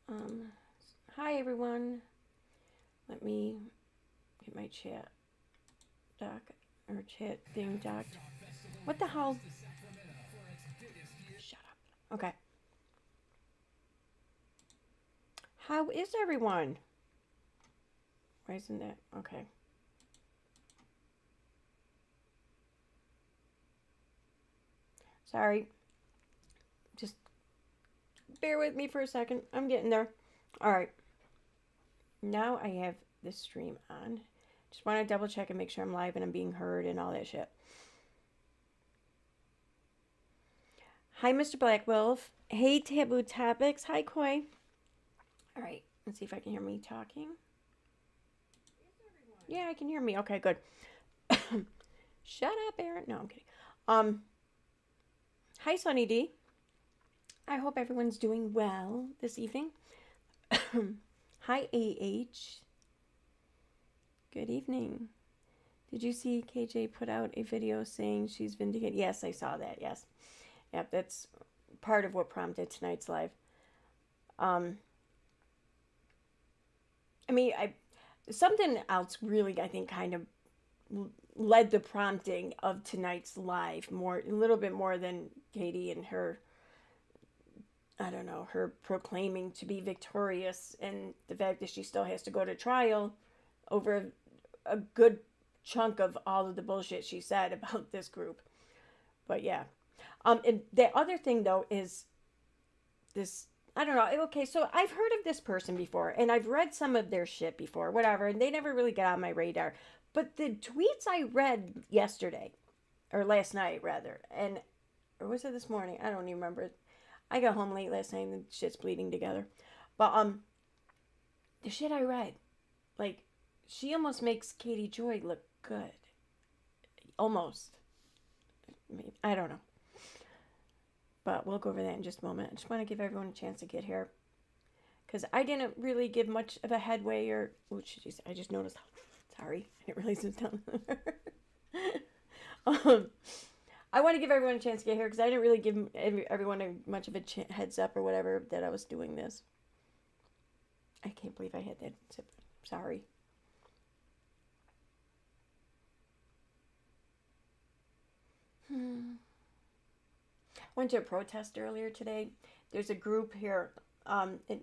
Um, Hi everyone. Let me get my chat doc or chat thing docked. What the hell? Shut up. Okay. How is everyone? Why isn't that? Okay. Sorry. Just bear with me for a second. I'm getting there. All right. Now I have this stream on. Just want to double check and make sure I'm live and I'm being heard and all that shit. Hi, Mr. Black Wolf. Hey, Taboo Topics. Hi, Koi. All right. Let's see if I can hear me talking. Yeah, I can hear me. Okay, good. Shut up, Aaron. No, I'm kidding. Um, Hi, Sunny D. I hope everyone's doing well this evening. Hi, AH. Good evening. Did you see KJ put out a video saying she's vindicated? Yes, I saw that. Yes. Yep, that's part of what prompted tonight's live. I mean, something else really, I think, kind of led the prompting of tonight's live more, a little bit more than Katie and her, I don't know, her proclaiming to be victorious and the fact that she still has to go to trial over a good chunk of all of the bullshit she said about this group. But yeah. And the other thing though is this, I don't know. Okay, so I've heard of this person before and I've read some of their shit before, whatever, and they never really got on my radar. But the tweets I read yesterday, or last night rather, and or was it this morning? I don't even remember. I got home late last night and the shit's bleeding together. But the shit I read, like, she almost makes Katie Joy look good. Almost. I mean, I don't know. But we'll go over that in just a moment. I just want to give everyone a chance to get here. Because I didn't really give much of a headway or... Oh, jeez, I just noticed. Sorry, I didn't realize it was down there. I want to give everyone a chance to get here because I didn't really give everyone much of a heads up or whatever that I was doing this. I can't believe I had that sip. Sorry. Went to a protest earlier today. There's a group here, in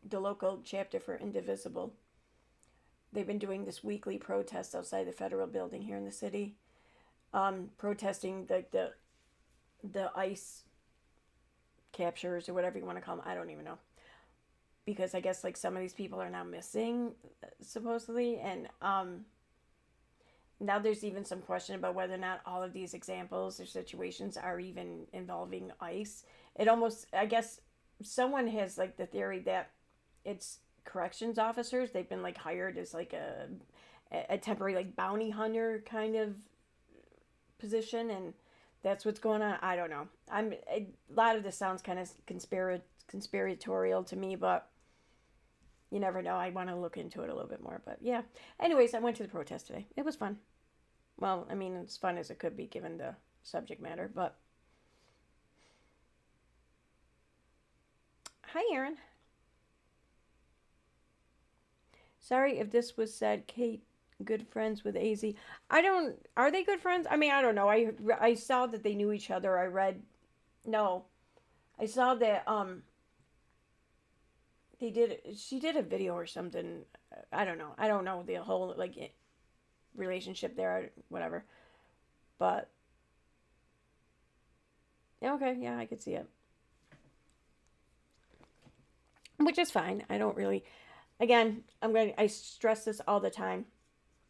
the local chapter for Indivisible. They've been doing this weekly protest outside the federal building here in the city, protesting the ICE captures or whatever you want to call them. I don't even know, because I guess like some of these people are now missing, supposedly, and now there's even some question about whether or not all of these examples or situations are even involving ICE. It almost, I guess, someone has like the theory that it's corrections officers. They've been like hired as like a temporary like bounty hunter kind of position, and that's what's going on. I don't know. A lot of this sounds kind of conspiratorial to me, but you never know. I want to look into it a little bit more. But yeah. Anyways, I went to the protest today. It was fun. Well, I mean, as fun as it could be given the subject matter, but. Hi, Aaron. Sorry if this was said, Kate. Good friends with AZ. I don't. Are they good friends? I mean, I don't know. I saw that they knew each other. I read. No, I saw that they did. She did a video or something. I don't know. I don't know the whole like relationship there. Whatever. But okay, yeah, I could see it. Which is fine. I don't really. Again, I stress this all the time.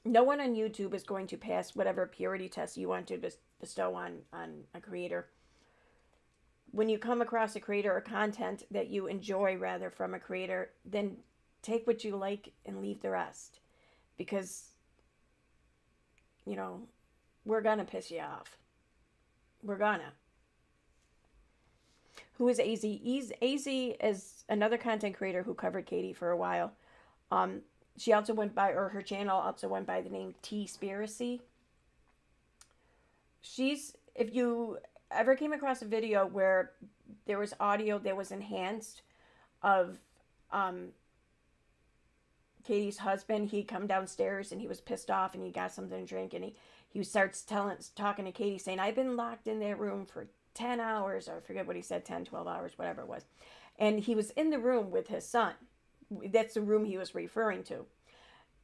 No one on YouTube is going to pass whatever purity test you want to bestow on a creator. When you come across a creator or content that you enjoy rather from a creator, then take what you like and leave the rest. Because, you know, we're going to piss you off. We're gonna. Who is AZ? AZ is another content creator who covered Katie for a while. She also went by, or her channel also went by the name T-Spiracy. If you ever came across a video where there was audio that was enhanced of Katie's husband, he'd come downstairs and he was pissed off and he got something to drink, and he starts talking to Katie saying, I've been locked in that room for 10 hours, or I forget what he said, 10, 12 hours, whatever it was. And he was in the room with his son. That's the room he was referring to.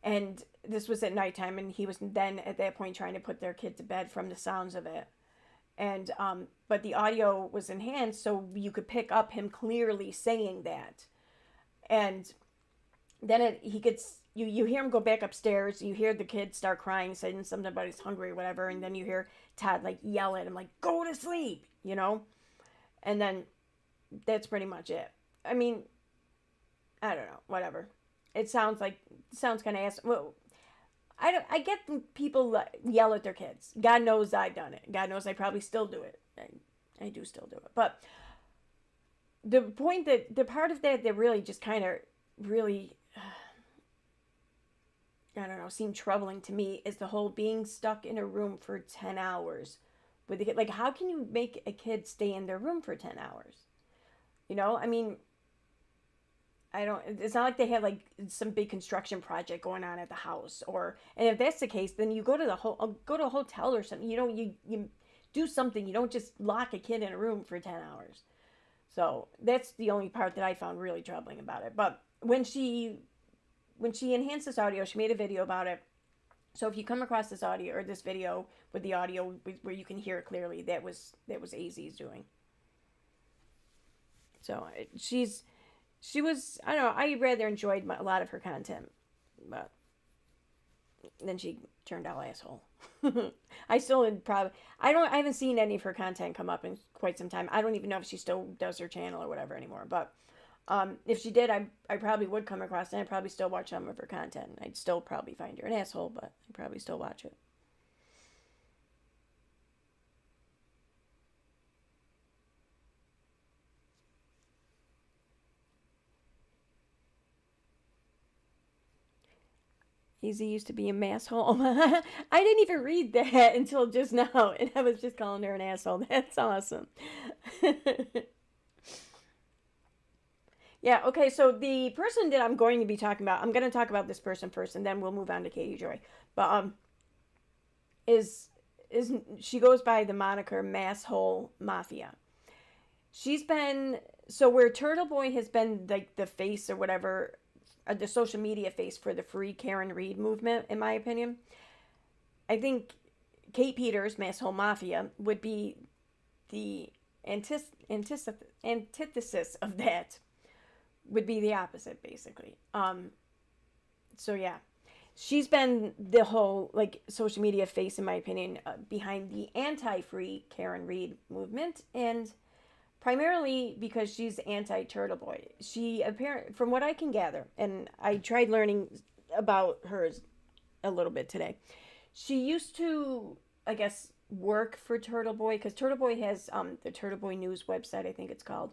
And this was at nighttime, and he was then at that point trying to put their kid to bed from the sounds of it. And but the audio was enhanced so you could pick up him clearly saying that. And then he gets, you hear him go back upstairs, you hear the kid start crying, saying something about he's hungry or whatever, and then you hear Todd like yell at him like, go to sleep, you know? And then that's pretty much it. I mean, I don't know, whatever. It sounds kind of ass. Well, I get people yell at their kids. God knows I've done it. God knows I probably still do it. I do still do it. But the point the part of that really just kind of really, I don't know, seemed troubling to me is the whole being stuck in a room for 10 hours with the kid. Like, how can you make a kid stay in their room for 10 hours? You know, I mean, it's not like they had like some big construction project going on at the house, and if that's the case, then you go to a hotel or something. You know, you do something. You don't just lock a kid in a room for 10 hours. So that's the only part that I found really troubling about it. But when she enhanced this audio, she made a video about it. So if you come across this audio or this video with the audio where you can hear it clearly, that was AZ's doing. So she was, I don't know, I rather enjoyed a lot of her content, but then she turned out asshole. I haven't seen any of her content come up in quite some time. I don't even know if she still does her channel or whatever anymore, but if she did, I probably would come across it, and I'd probably still watch some of her content. I'd still probably find her an asshole, but I'd probably still watch it. Easy used to be a masshole. I didn't even read that until just now, and I was just calling her an asshole. That's awesome. Yeah, okay, so the person that I'm going to be talking about, I'm going to talk about this person first, and then we'll move on to Katie Joy. But is she goes by the moniker Masshole Mafia. She's been, so where Turtleboy has been like the face or whatever, the social media face for the free Karen Reed movement, in my opinion, I think Kate Peters, Masshole Mafia, would be the antithesis of that. Would be the opposite, basically. So yeah, she's been the whole like social media face, in my opinion, behind the anti-free Karen Reed movement, and primarily because she's anti-Turtleboy. She apparently, from what I can gather, and I tried learning about hers a little bit today, she used to, I guess, work for Turtleboy, because Turtleboy has the Turtleboy News website, I think it's called.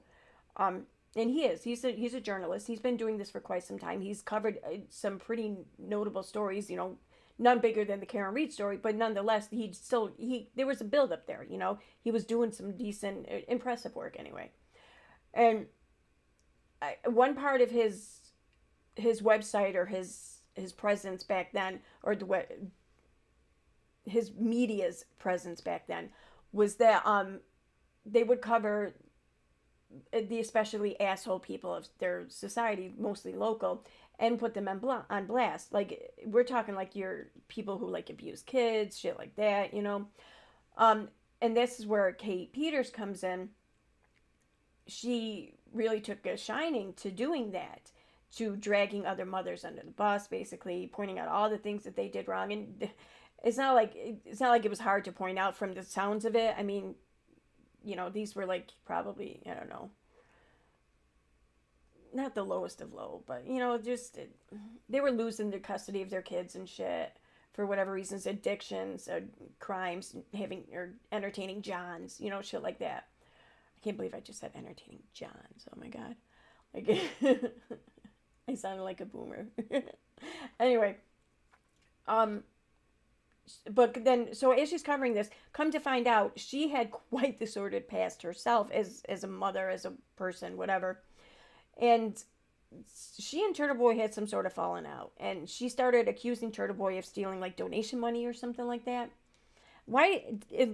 And he's a journalist. He's been doing this for quite some time. He's covered some pretty notable stories, you know, none bigger than the Karen Reed story, but nonetheless, there was a build up there, you know. He was doing some decent, impressive work anyway. And one part of his website, or his presence back then, or his media's presence back then, was that they would cover the especially asshole people of their society, mostly local, and put them on blast. Like, we're talking like your people who like abuse kids, shit like that, you know. And this is where Kate Peters comes in. She really took a shining to doing that, to dragging other mothers under the bus, basically pointing out all the things that they did wrong. And it's not like it was hard to point out from the sounds of it. I mean, you know, these were like probably, I don't know, not the lowest of low, but, you know, just, they were losing their custody of their kids and shit for whatever reasons, addictions, crimes, or entertaining Johns, you know, shit like that. I can't believe I just said entertaining Johns. Oh my God. Like, I sounded like a boomer. Anyway, but then, so as she's covering this, come to find out, she had quite the sordid past herself as a mother, as a person, whatever. And she and Turtleboy had some sort of falling out, and she started accusing Turtleboy of stealing like donation money or something like that. Why?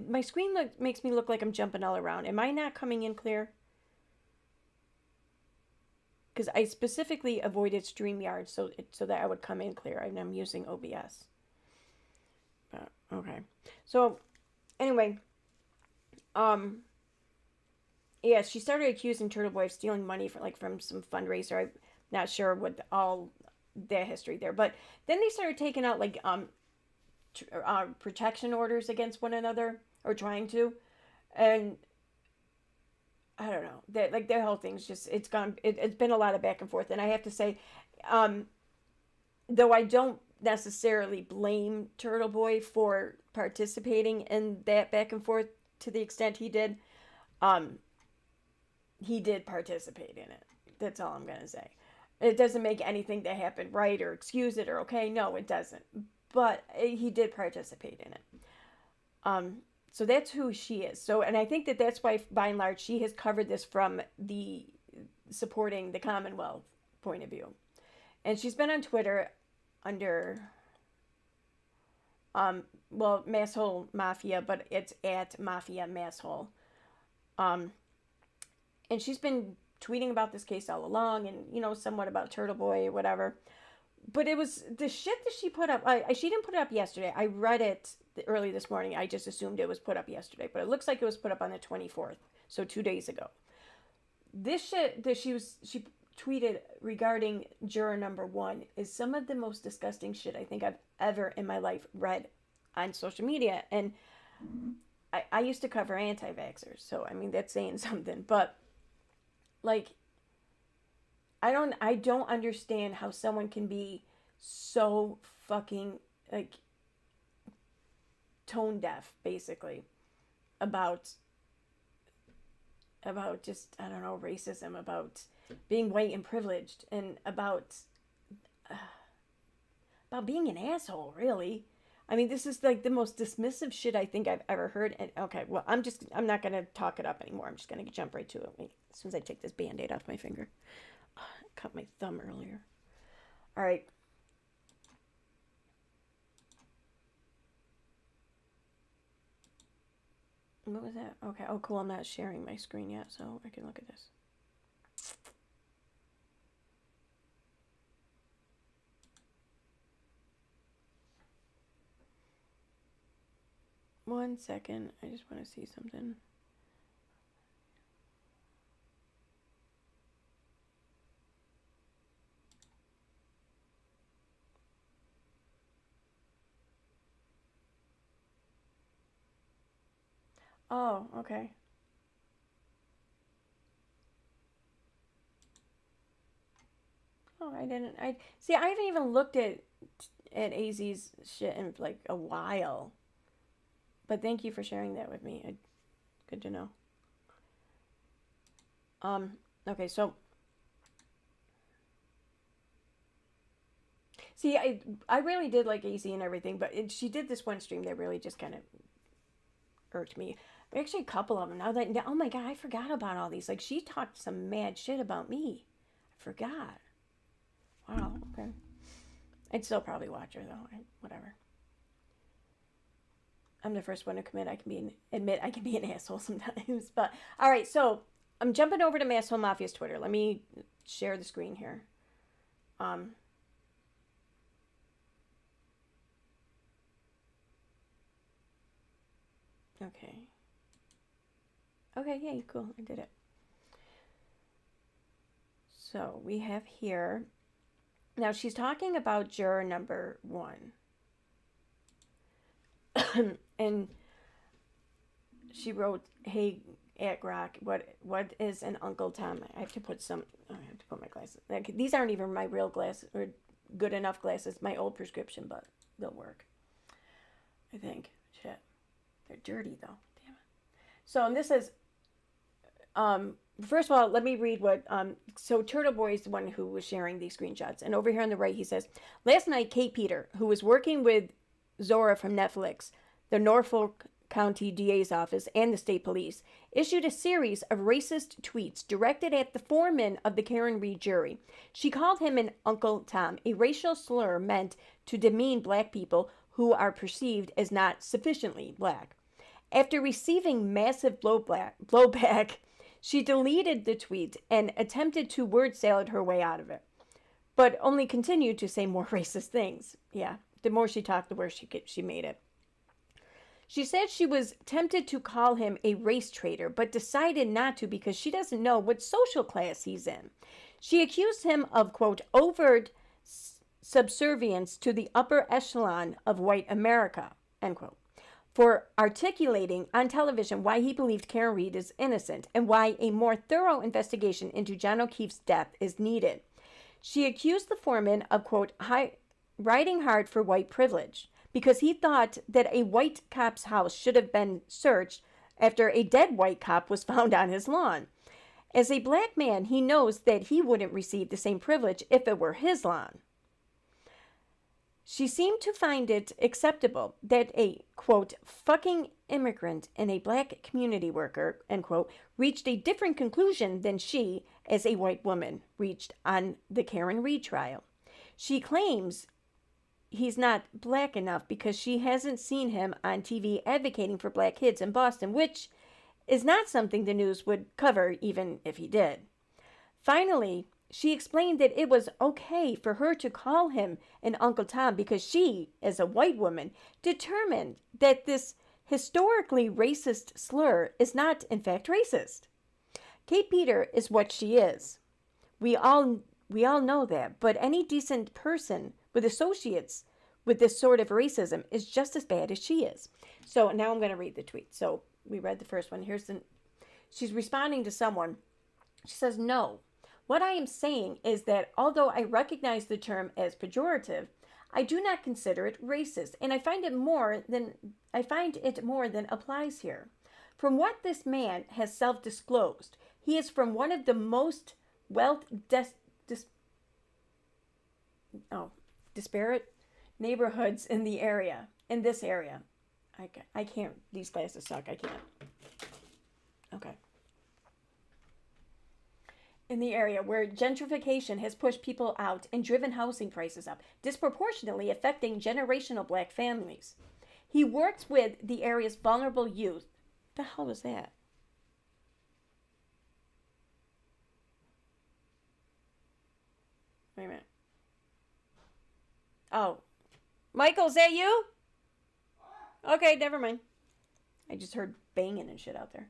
My screen makes me look like I'm jumping all around. Am I not coming in clear? Because I specifically avoided StreamYard so that I would come in clear, and I'm using OBS. But okay, so anyway, yeah, she started accusing Turtleboy of stealing money from some fundraiser. I'm not sure what all their history there, but then they started taking out like protection orders against one another, or trying to, and I don't know, that like their whole thing's just it's been a lot of back and forth, and I have to say, though I don't necessarily blame Turtleboy for participating in that back and forth to the extent he did participate in it. That's all I'm gonna say. It doesn't make anything that happened right or excuse it or okay. No, it doesn't. But he did participate in it. So that's who she is. So, and I think that that's why, by and large, she has covered this from the supporting the Commonwealth point of view. And she's been on Twitter under, Masshole Mafia, but it's at Mafia Masshole. And she's been tweeting about this case all along, and somewhat about Turtleboy or whatever. But it was the shit that she put up. She didn't put it up yesterday. I read it early this morning. I just assumed it was put up yesterday, but it looks like it was put up on the 24th, so 2 days ago. This shit that she tweeted regarding juror number 1 is some of the most disgusting shit I think I've ever in my life read on social media. And I used to cover anti-vaxxers, so I mean that's saying something. But like, I don't understand how someone can be so fucking like tone deaf, basically, about just, I don't know, racism, about being white and privileged, and about being an asshole, really. I mean, this is like the most dismissive shit I think I've ever heard. And okay, well, I'm not gonna talk it up anymore. I'm just gonna jump right to it. Wait, as soon as I take this Band-Aid off my finger. I cut my thumb earlier. All right. What was that? Okay. Oh, cool. I'm not sharing my screen yet, so I can look at this. One second. I just want to see something. Oh, okay. Oh, I see. I haven't even looked at AZ's shit in like a while. But thank you for sharing that with me. Good to know. Okay, so see, I really did like AZ and everything, but she did this one stream that really just kind of irked me. Actually, a couple of them. Oh my god, I forgot about all these. Like, she talked some mad shit about me. I forgot. Wow. Okay. I'd still probably watch her though. Whatever. I'm the first one to admit I can be an asshole sometimes. But all right, so I'm jumping over to Masshole Mafia's Twitter. Let me share the screen here. Okay. Okay, yay, cool. I did it. So we have here. Now she's talking about juror number 1. And she wrote, "Hey, at Rock, what is an Uncle Tom?" I have to put my glasses. Like, these aren't even my real glasses, or good enough glasses. My old prescription, but they'll work, I think. Shit. They're dirty, though. Damn it. So, and this is, first of all, let me read what, so Turtleboy is the one who was sharing these screenshots. And over here on the right, he says, "Last night, Kate Peter, who was working with Zora from Netflix, the Norfolk County DA's office and the state police issued a series of racist tweets directed at the foreman of the Karen Reed jury. She called him an Uncle Tom, a racial slur meant to demean black people who are perceived as not sufficiently black. After receiving massive blowback, she deleted the tweet and attempted to word salad her way out of it, but only continued to say more racist things. Yeah, the more she talked, the worse she made it. She said she was tempted to call him a race traitor, but decided not to because she doesn't know what social class he's in. She accused him of, quote, overt subservience to the upper echelon of white America, end quote, for articulating on television why he believed Karen Reed is innocent and why a more thorough investigation into John O'Keefe's death is needed. She accused the foreman of, quote, riding hard for white privilege because he thought that a white cop's house should have been searched after a dead white cop was found on his lawn. As a black man, he knows that he wouldn't receive the same privilege if it were his lawn. She seemed to find it acceptable that a, quote, fucking immigrant and a black community worker, end quote, reached a different conclusion than she, as a white woman, reached on the Karen Reed trial. She claims he's not black enough because she hasn't seen him on TV advocating for black kids in Boston, which is not something the news would cover even if he did. Finally, she explained that it was okay for her to call him an Uncle Tom because she, as a white woman, determined that this historically racist slur is not, in fact, racist. Kate Peter is what she is. We all know that, but any decent person with associates with this sort of racism is just as bad as she is. So now I'm going to read the tweet. So we read the first one. She's responding to someone. She says, no. What I am saying is that although I recognize the term as pejorative, I do not consider it racist, and I find it more than applies here. From what this man has self-disclosed, he is from one of the most disparate neighborhoods in this area. I can't, these glasses suck, I can't. Okay. In the area where gentrification has pushed people out and driven housing prices up, disproportionately affecting generational black families. He works with the area's vulnerable youth. The hell was that? Wait a minute. Oh. Michael, is that you? Okay, never mind. I just heard banging and shit out there.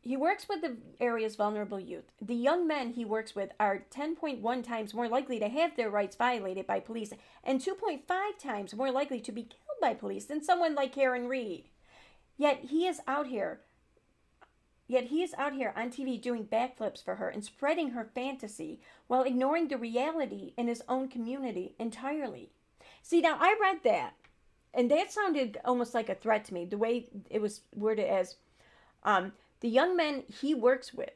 He works with the area's vulnerable youth. The young men he works with are 10.1 times more likely to have their rights violated by police and 2.5 times more likely to be killed by police than someone like Karen Reed. Yet he is out here on TV doing backflips for her and spreading her fantasy while ignoring the reality in his own community entirely. See, now I read that, and that sounded almost like a threat to me, the way it was worded as, the young men he works with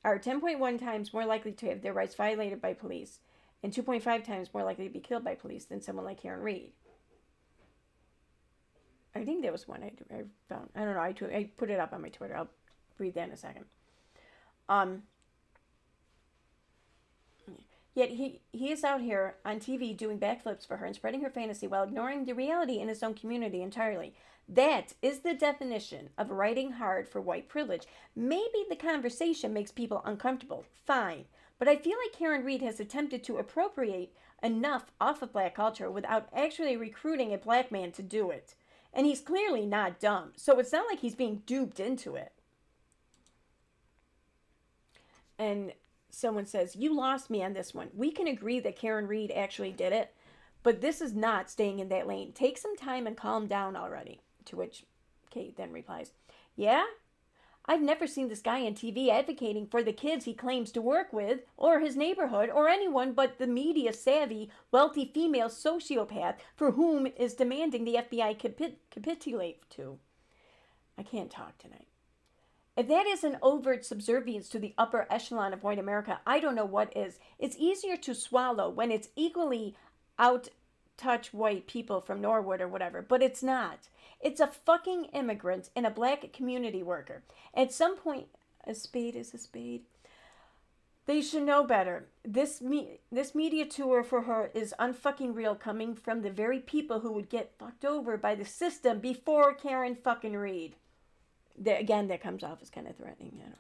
are 10.1 times more likely to have their rights violated by police and 2.5 times more likely to be killed by police than someone like Karen Reed. I think there was one I found. I don't know. I put it up on my Twitter. I'll read that in a second. Yet he is out here on TV doing backflips for her and spreading her fantasy while ignoring the reality in his own community entirely. That is the definition of riding hard for white privilege. Maybe the conversation makes people uncomfortable. Fine. But I feel like Karen Reed has attempted to appropriate enough off of black culture without actually recruiting a black man to do it. And he's clearly not dumb. So it's not like he's being duped into it. And someone says, you lost me on this one. We can agree that Karen Reed actually did it, but this is not staying in that lane. Take some time and calm down already. To which Kate then replies, yeah? I've never seen this guy on TV advocating for the kids he claims to work with, or his neighborhood, or anyone but the media-savvy, wealthy female sociopath for whom is demanding the FBI capitulate to. I can't talk tonight. If that is an overt subservience to the upper echelon of white America, I don't know what is. It's easier to swallow when it's equally out touch white people from Norwood or whatever, but it's not. It's a fucking immigrant and a black community worker. At some point, a spade is a spade. They should know better. This media tour for her is unfucking real, coming from the very people who would get fucked over by the system before Karen fucking Reed. Again, that comes off as kind of threatening. I don't know.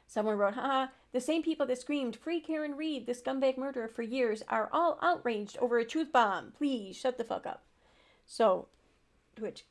Someone wrote, haha, the same people that screamed, free Karen Reed, the scumbag murderer, for years are all outraged over a truth bomb. Please, shut the fuck up. So, to which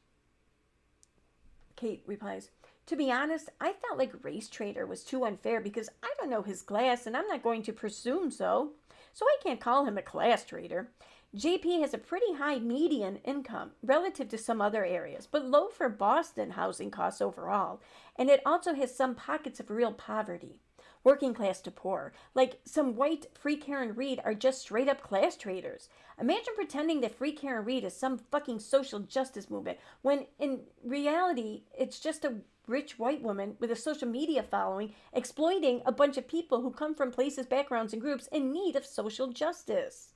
Kate replies, to be honest, I felt like Race Trader was too unfair because I don't know his class and I'm not going to presume so. So I can't call him a class traitor. JP has a pretty high median income relative to some other areas, but low for Boston housing costs overall. And it also has some pockets of real poverty. Working class to poor. Like some white Free Karen Reed are just straight up class traitors. Imagine pretending that Free Karen Reed is some fucking social justice movement when in reality it's just a rich white woman with a social media following exploiting a bunch of people who come from places, backgrounds, and groups in need of social justice.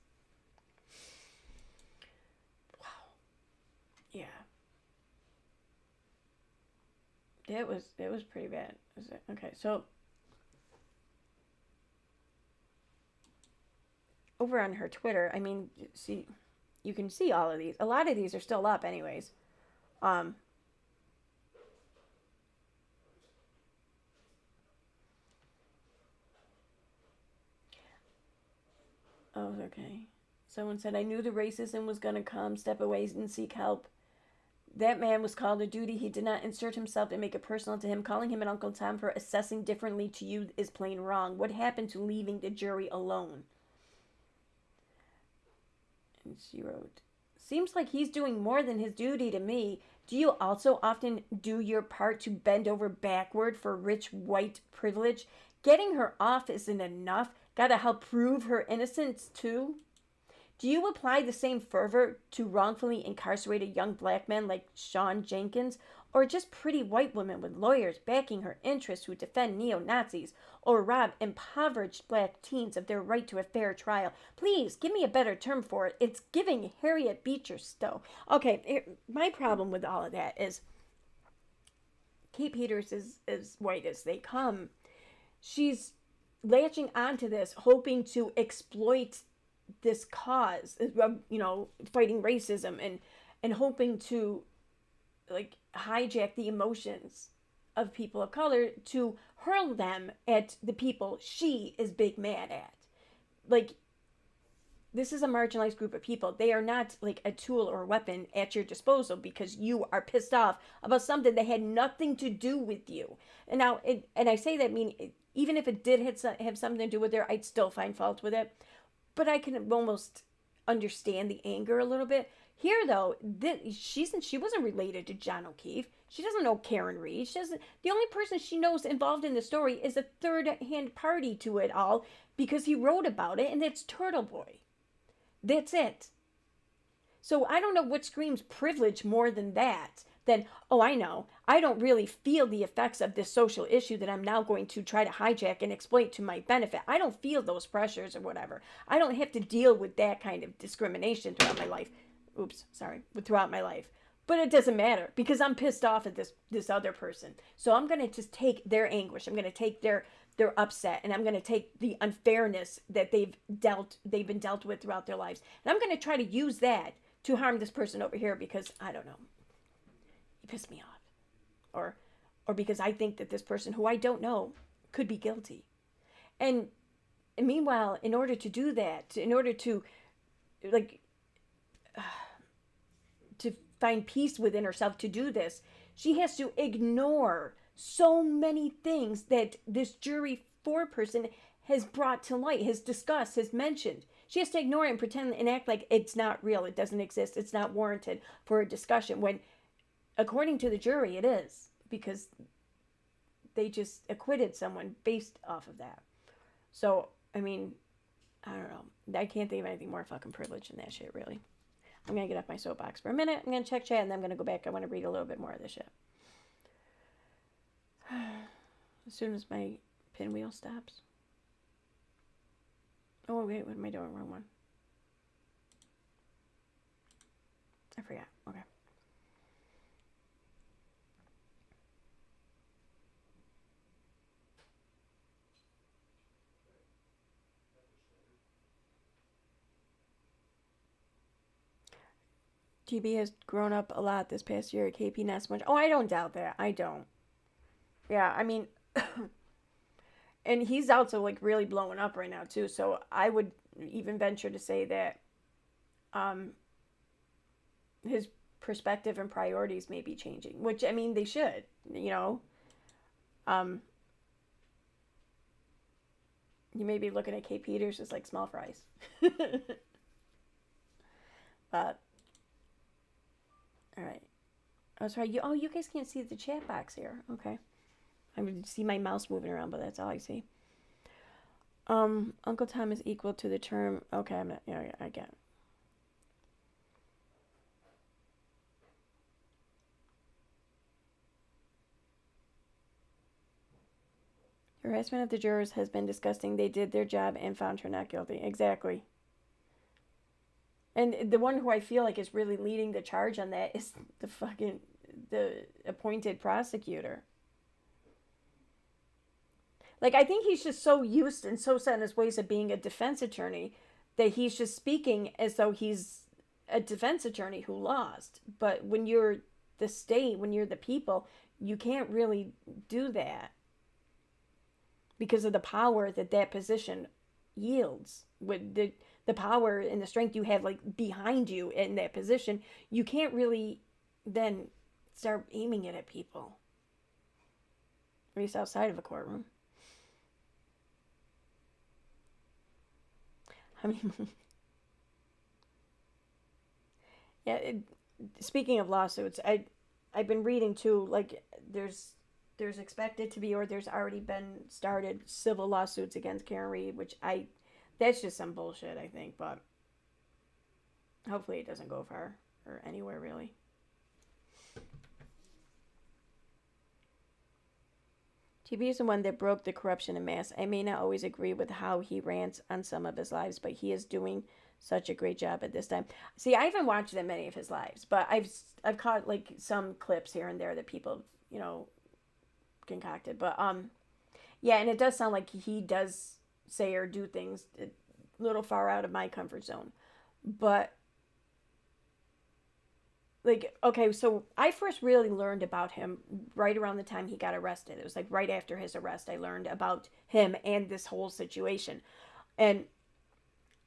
Wow. Yeah. It was pretty bad. Okay, so over on her Twitter, I mean, see, you can see all of these. A lot of these are still up anyways. Oh, okay. Someone said, I knew the racism was going to come. Step away and seek help. That man was called to duty. He did not insert himself and make it personal to him. Calling him an Uncle Tom for assessing differently to you is plain wrong. What happened to leaving the jury alone? And she wrote, seems like he's doing more than his duty to me. Do you also often do your part to bend over backward for rich white privilege? Getting her off isn't enough. Gotta help prove her innocence too? Do you apply the same fervor to wrongfully incarcerated young black men like Sean Jenkins, or just pretty white women with lawyers backing her interests who defend neo-Nazis, or rob impoverished black teens of their right to a fair trial? Please, give me a better term for it. It's giving Harriet Beecher Stowe. Okay, my problem with all of that is Kate Peters is as white as they come. She's latching onto this, hoping to exploit this cause, fighting racism and hoping to like hijack the emotions of people of color to hurl them at the people she is big mad at. Like, this is a marginalized group of people. They are not like a tool or a weapon at your disposal because you are pissed off about something that had nothing to do with you. And now, and I say that even if it did have something to do with her, I'd still find fault with it. But I can almost understand the anger a little bit. Here, though, she wasn't related to John O'Keefe. She doesn't know Karen Reed. The only person she knows involved in the story is a third-hand party to it all because he wrote about it, and it's Turtleboy. That's it. So I don't know what screams privilege more than that. Then, oh, I know. I don't really feel the effects of this social issue that I'm now going to try to hijack and exploit to my benefit. I don't feel those pressures or whatever. I don't have to deal with that kind of discrimination throughout my life. Throughout my life. But it doesn't matter because I'm pissed off at this other person. So I'm going to just take their anguish. I'm going to take their upset, and I'm going to take the unfairness that they've been dealt with throughout their lives. And I'm going to try to use that to harm this person over here because, I don't know, he pissed me off. Or because I think that this person who I don't know could be guilty. And meanwhile, in order to do that, in order to to find peace within herself to do this, she has to ignore so many things that this jury foreperson has brought to light, has discussed, has mentioned. She has to ignore it and pretend and act like it's not real, it doesn't exist, it's not warranted for a discussion, when according to the jury it is, because they just acquitted someone based off of that. So, I mean, I don't know. I can't think of anything more fucking privileged than that shit, really. I'm going to get off my soapbox for a minute. I'm going to check chat, and then I'm going to go back. I want to read a little bit more of this shit. As soon as my pinwheel stops. Oh, wait, what am I doing? Wrong one. I forgot. Okay. GB has grown up a lot this past year. KP not so much. Oh, I don't doubt that. I don't. Yeah, I mean, and he's also like really blowing up right now too. So I would even venture to say that um, his perspective and priorities may be changing. Which I mean, they should. You know, um, you may be looking at Kate Peters as like small fries. But all right. Oh, sorry. You guys can't see the chat box here. Okay. I mean, see my mouse moving around, but that's all I see. Uncle Tom is equal to the term. Okay, I'm not. Yeah, I get it. Harassment of the jurors has been disgusting. They did their job and found her not guilty. Exactly. And the one who I feel like is really leading the charge on that is the appointed prosecutor. Like, I think he's just so used and so set in his ways of being a defense attorney that he's just speaking as though he's a defense attorney who lost. But when you're the state, when you're the people, you can't really do that because of the power that that position yields. With the power and the strength you have like behind you in that position, you can't really then start aiming it at people. At least outside of a courtroom. I mean, yeah. Speaking of lawsuits, I've been reading too. Like, there's expected to be, or there's already been started civil lawsuits against Karen Reed, which that's just some bullshit, I think. But hopefully it doesn't go far or anywhere really. TB is the one that broke the corruption in mass. I may not always agree with how he rants on some of his lives, but he is doing such a great job at this time. See, I haven't watched that many of his lives, but I've caught like some clips here and there that people, concocted. But yeah, and it does sound like he does say or do things a little far out of my comfort zone. But like, okay, so I first really learned about him right around the time he got arrested. It was like right after his arrest I learned about him and this whole situation. And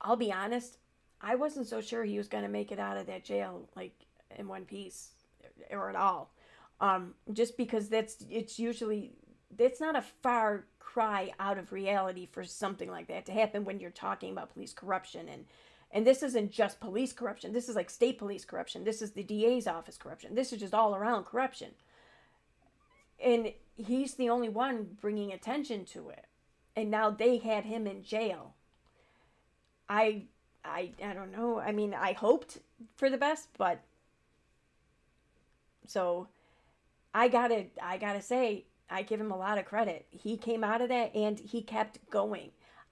I'll be honest, I wasn't so sure he was going to make it out of that jail like in one piece or at all. Just because it's usually that's not a far cry out of reality for something like that to happen when you're talking about police corruption. And this isn't just police corruption. This is like state police corruption. This is the DA's office corruption. This is just all around corruption. And he's the only one bringing attention to it. And now they had him in jail. I don't know. I mean, I hoped for the best, but so I gotta say, I give him a lot of credit. He came out of that and he kept going.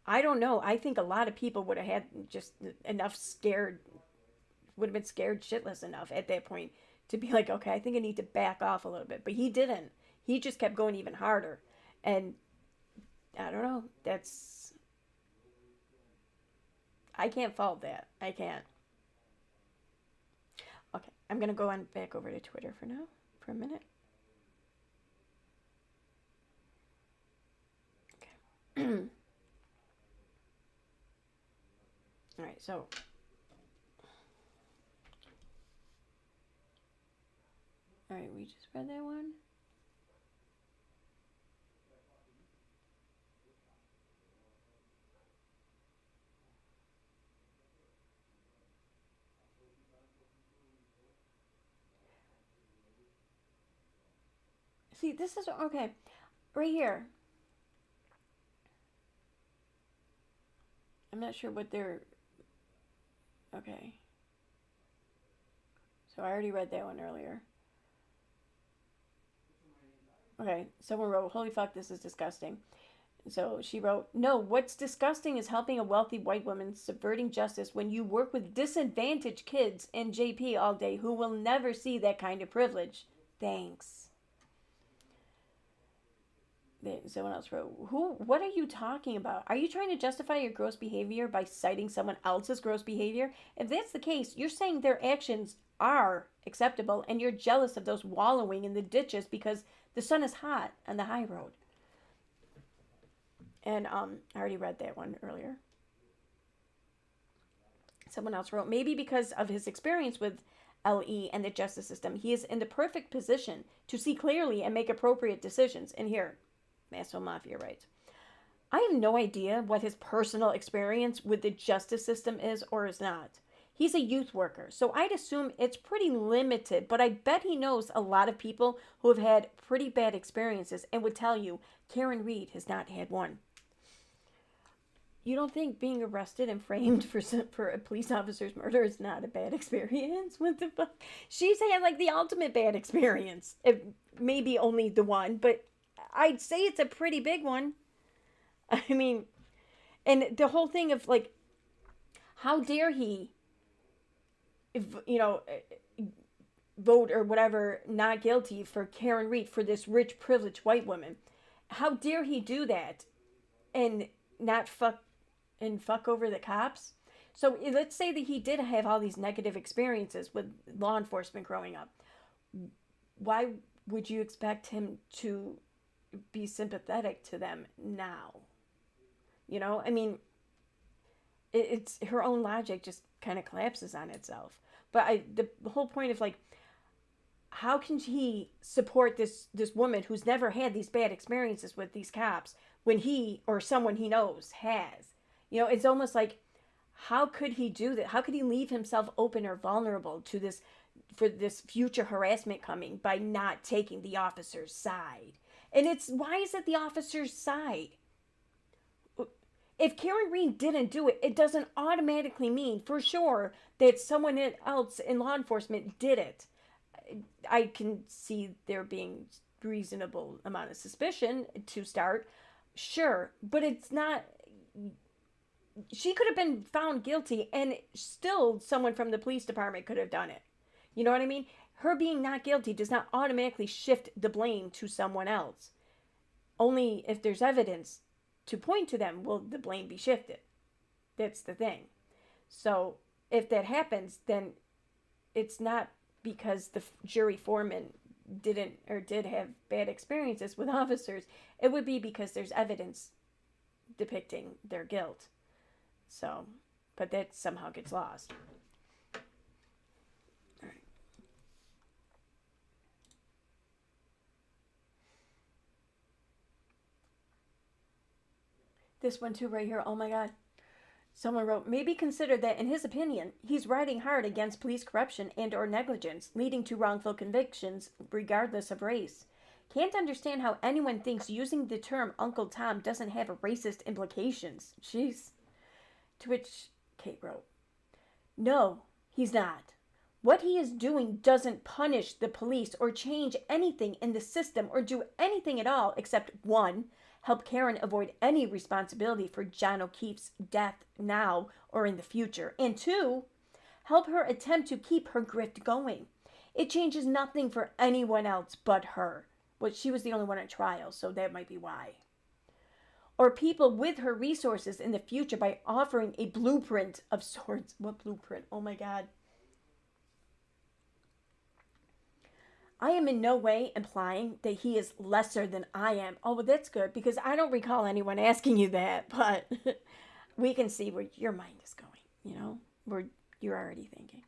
I don't know. I think a lot of people would have had just enough would have been scared shitless enough at that point to be like, okay, I think I need to back off a little bit. But he didn't. He just kept going even harder. And I don't know. I can't fault that. I can't. Okay, I'm going to go on back over to Twitter for now, for a minute. Okay. All right, so all right, we just read that one. See, this is okay. Right here. I'm not sure what they're okay. So I already read that one earlier. Okay, someone wrote, "Holy fuck, this is disgusting." So she wrote, no, what's disgusting is helping a wealthy white woman subverting justice when you work with disadvantaged kids in JP all day who will never see that kind of privilege. Thanks. Someone else wrote, what are you talking about? Are you trying to justify your gross behavior by citing someone else's gross behavior? If that's the case, you're saying their actions are acceptable and you're jealous of those wallowing in the ditches because the sun is hot on the high road. And I already read that one earlier. Someone else wrote, maybe because of his experience with LE and the justice system, he is in the perfect position to see clearly and make appropriate decisions. And here, Masshole Mafia writes, I have no idea what his personal experience with the justice system is or is not. He's a youth worker, so I'd assume it's pretty limited, but I bet he knows a lot of people who have had pretty bad experiences and would tell you Karen Reed has not had one. You don't think being arrested and framed for a police officer's murder is not a bad experience? What the fuck? She's had like the ultimate bad experience. Maybe only the one, but I'd say it's a pretty big one. I mean, and the whole thing of like, how dare he, vote or whatever, not guilty for Karen Reed, for this rich, privileged white woman. How dare he do that and not fuck over the cops? So let's say that he did have all these negative experiences with law enforcement growing up. Why would you expect him to be sympathetic to them now? I mean, it's her own logic just kind of collapses on itself. But the whole point of like, how can he support this woman who's never had these bad experiences with these cops when he or someone he knows has? It's almost like, how could he do that? How could he leave himself open or vulnerable to this, for this future harassment coming, by not taking the officer's side? And why is it the officer's side? If Karen Reed didn't do it, it doesn't automatically mean for sure that someone else in law enforcement did it. I can see there being reasonable amount of suspicion to start, sure, but it's not. She could have been found guilty and still someone from the police department could have done it. You know what I mean? Her being not guilty does not automatically shift the blame to someone else. Only if there's evidence to point to them will the blame be shifted. That's the thing. So if that happens, then it's not because the jury foreman did have bad experiences with officers. It would be because there's evidence depicting their guilt. So, but that somehow gets lost. All right. This one too right here. Oh my God. Someone wrote, maybe consider that in his opinion, he's riding hard against police corruption and or negligence, leading to wrongful convictions regardless of race. Can't understand how anyone thinks using the term Uncle Tom doesn't have racist implications. Jeez. To which Kate wrote, no, he's not. What he is doing doesn't punish the police or change anything in the system or do anything at all except, one, help Karen avoid any responsibility for John O'Keefe's death now or in the future, and two, help her attempt to keep her grift going. It changes nothing for anyone else but her. Well, she was the only one at trial, so that might be why. Or people with her resources in the future by offering a blueprint of sorts. What blueprint? Oh my God. I am in no way implying that he is lesser than I am. Oh, well, that's good, because I don't recall anyone asking you that, but we can see where your mind is going, where you're already thinking.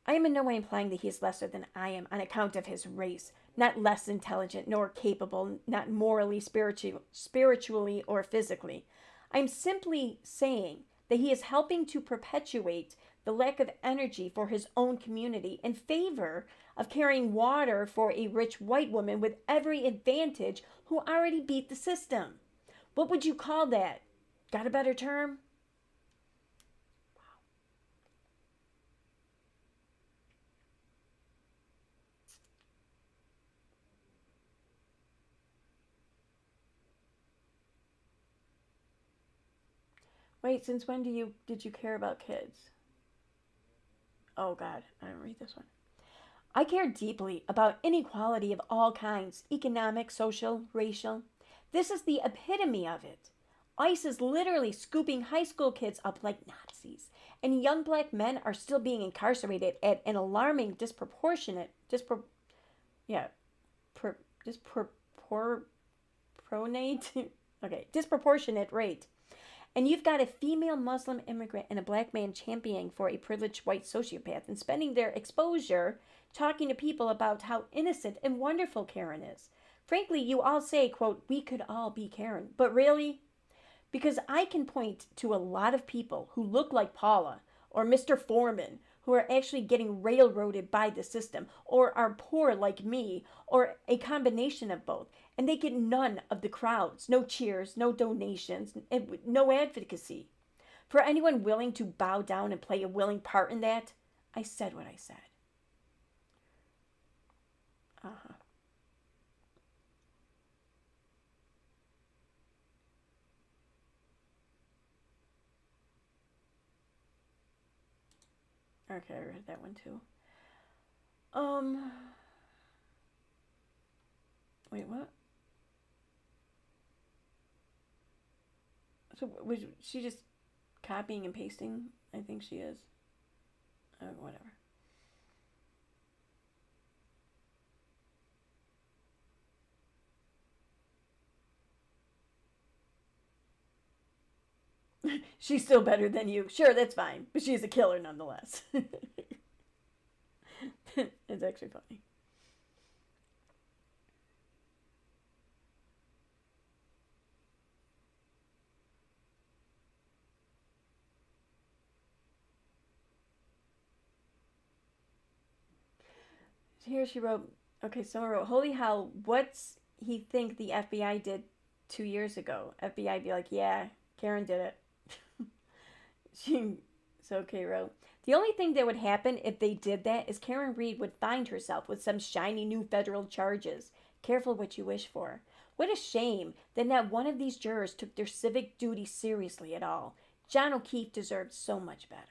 I am in no way implying that he is lesser than I am on account of his race, not less intelligent nor capable, not morally, spiritually, or physically. I'm simply saying that he is helping to perpetuate the lack of energy for his own community in favor of carrying water for a rich white woman with every advantage who already beat the system. What would you call that? Got a better term? Wait, since when did you care about kids? Oh God, I don't read this one. I care deeply about inequality of all kinds, economic, social, racial. This is the epitome of it. ICE is literally scooping high school kids up like Nazis, and young black men are still being incarcerated at an alarming yeah, per, dispropor, disproportionate rate. And you've got a female Muslim immigrant and a black man championing for a privileged white sociopath and spending their exposure talking to people about how innocent and wonderful Karen is. Frankly, you all say, quote, we could all be Karen. But really? Because I can point to a lot of people who look like Paula or Mr. Foreman who are actually getting railroaded by the system or are poor like me or a combination of both. And they get none of the crowds, no cheers, no donations, no advocacy. For anyone willing to bow down and play a willing part in that, I said what I said. Uh-huh. Okay, I read that one too. Um, wait, what? So was she just copying and pasting? I think she is. Whatever. She's still better than you. Sure, that's fine. But she's a killer nonetheless. It's actually funny. Here she wrote, okay, someone wrote, holy hell, what's he think the FBI did 2 years ago? FBI be like, yeah, Karen did it. she, so Kay wrote, the only thing that would happen if they did that is Karen Reed would find herself with some shiny new federal charges. Careful what you wish for. What a shame that not one of these jurors took their civic duty seriously at all. John O'Keefe deserved so much better.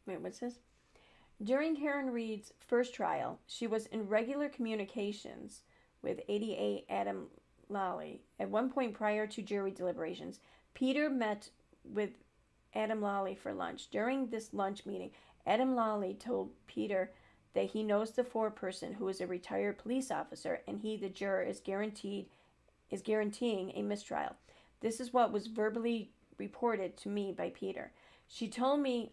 Wait, what's this? During Karen Reed's first trial, she was in regular communications with ADA Adam Lally. At one point prior to jury deliberations, Peter met with Adam Lally for lunch. During this lunch meeting, Adam Lally told Peter that he knows the foreperson who is a retired police officer and he, the juror, is guaranteeing a mistrial. This is what was verbally reported to me by Peter. She told me,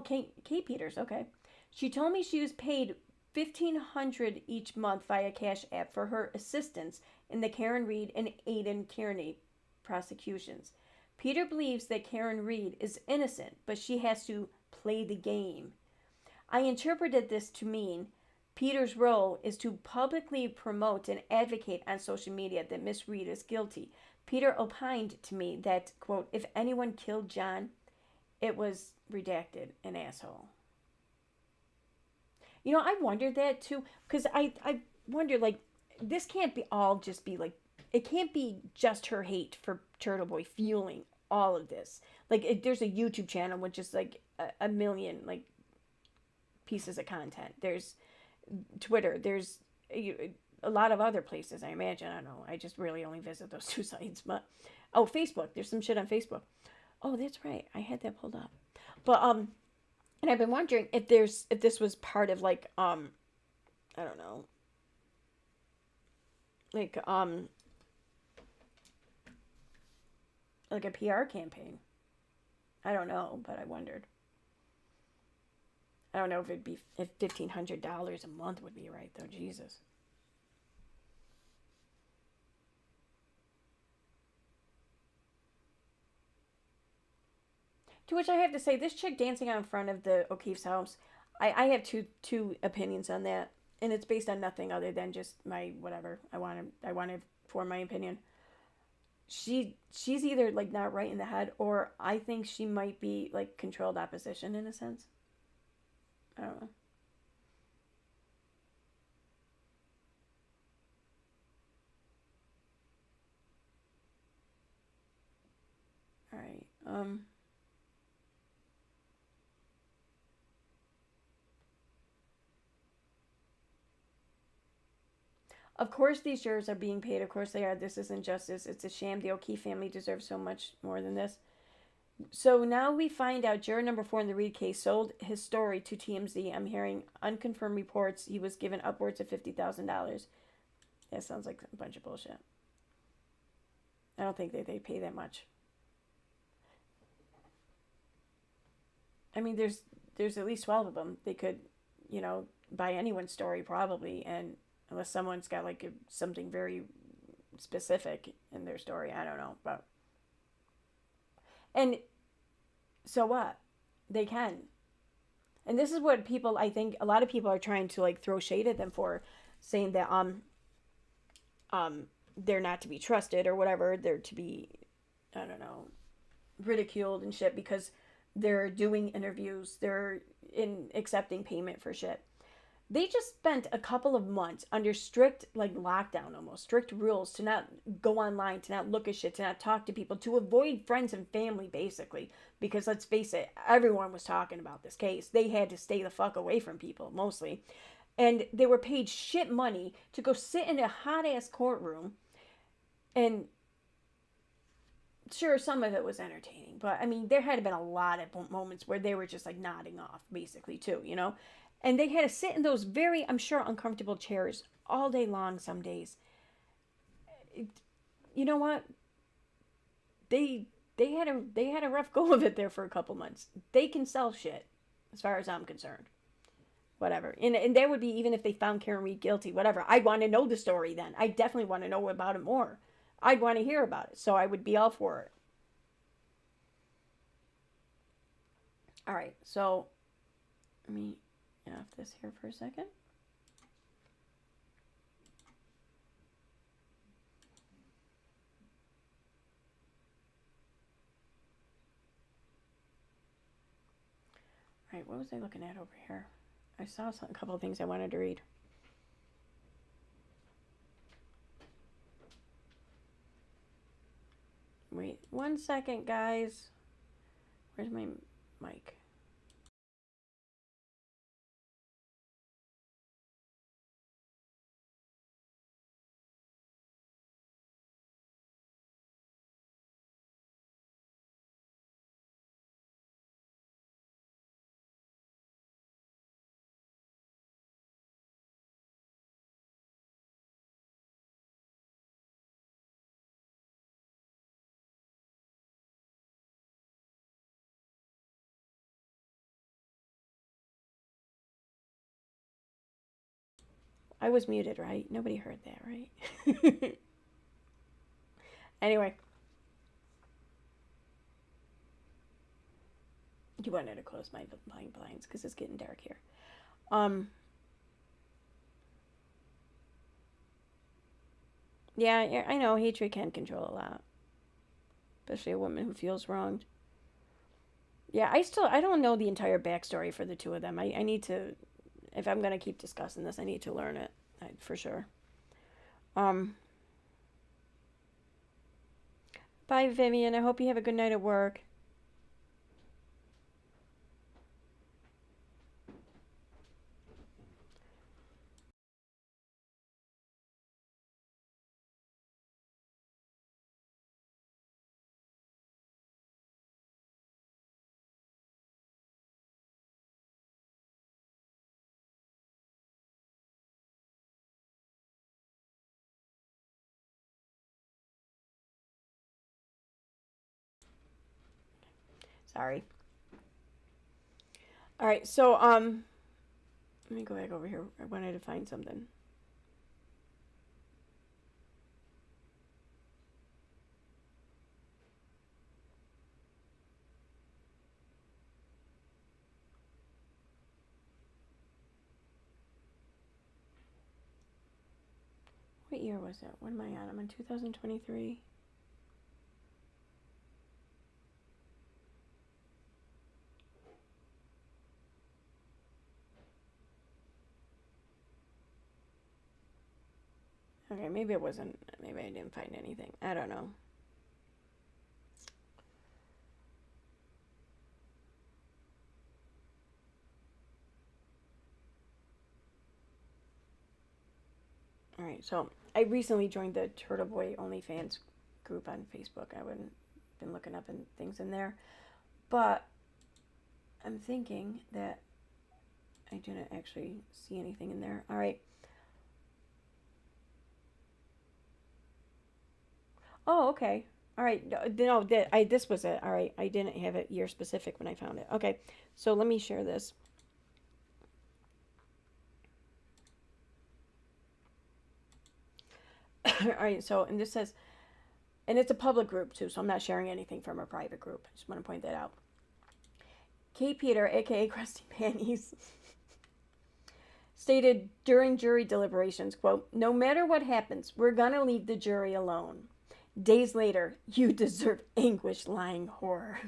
Kate Peters, okay. She told me she was paid 1,500 each month via Cash App for her assistance in the Karen Reed and Aidan Kearney prosecutions. Peter believes that Karen Reed is innocent, but she has to play the game. I interpreted this to mean Peter's role is to publicly promote and advocate on social media that Miss Reed is guilty. Peter opined to me that, quote, if anyone killed John, it was redacted, an asshole. I wondered that too, because I wonder, like, this can't be all just be like, it can't be just her hate for Turtleboy fueling all of this. Like, there's a YouTube channel with just like a million, like, pieces of content. There's Twitter, there's a lot of other places, I imagine. I don't know. I just really only visit those two sites. But, oh, Facebook. There's some shit on Facebook. Oh, that's right. I had that pulled up. But and I've been wondering if this was part of like I don't know. Like like a PR campaign. I don't know, but I wondered. I don't know if it'd be if $1,500 a month would be right though. Jesus. To which I have to say, this chick dancing out in front of the O'Keefe's house, I have two opinions on that, and it's based on nothing other than just my whatever I want to form my opinion. she's either like not right in the head, or I think she might be like controlled opposition in a sense. I don't know. All right. Of course, these jurors are being paid. Of course, they are. This isn't justice. It's a sham. The O'Keefe family deserves so much more than this. So now we find out juror number 4 in the Reed case sold his story to TMZ. I'm hearing unconfirmed reports he was given upwards of $50,000. That sounds like a bunch of bullshit. I don't think they pay that much. I mean, there's at least 12 of them. They could, you know, buy anyone's story probably, and unless someone's got like something very specific in their story, I don't know, but and so what? They can. And this is what people, I think a lot of people are trying to like throw shade at them for, saying that um they're not to be trusted or whatever, they're to be, I don't know, ridiculed and shit because they're doing interviews, they're in accepting payment for shit. They just spent a couple of months under strict like lockdown, almost strict rules, to not go online, to not look at shit, to not talk to people, to avoid friends and family basically, because let's face it, everyone was talking about this case. They had to stay the fuck away from people mostly, and they were paid shit money to go sit in a hot ass courtroom. And sure, some of it was entertaining, but I mean, there had been a lot of moments where they were just like nodding off, basically, too, you know? And they had to sit in those very, I'm sure, uncomfortable chairs all day long some days. It, you know what? They they had a rough go of it there for a couple months. They can sell shit, as far as I'm concerned. Whatever. And that would be even if they found Karen Reed guilty, whatever. I'd want to know the story then. I definitely want to know about it more. I'd want to hear about it. So I would be all for it. All right. So let me get off this here for a second. All right. What was I looking at over here? I saw a couple of things I wanted to read. Wait 1 second, guys. Where's my mic? I was muted, right? Nobody heard that, right? Anyway, you wanted to close my blinds because it's getting dark here. Um, yeah, I know hatred can control a lot, especially a woman who feels wronged. Yeah, I don't know the entire backstory for the two of them. I need to, if I'm gonna keep discussing this, I need to learn it for sure. Um, Bye, Vivian. I hope you have a good night at work. Sorry. All right, so let me go back over here. I wanted to find something. What year was it? What am I on? I'm in 2023. Okay, maybe it wasn't. Maybe I didn't find anything. I don't know. All right, so I recently joined the Turtleboy OnlyFans group on Facebook. I haven't been looking up things in there, but I'm thinking that I didn't actually see anything in there. All right. Oh, okay. All right. No, this was it. All right. I didn't have it year specific when I found it. Okay. So let me share this. All right. So, and this says, and it's a public group too, so I'm not sharing anything from a private group. I just want to point that out. Kate Peter, aka Krusty Panties, stated during jury deliberations, quote, "No matter what happens, we're gonna leave the jury alone. Days later, you deserve anguish, lying horror."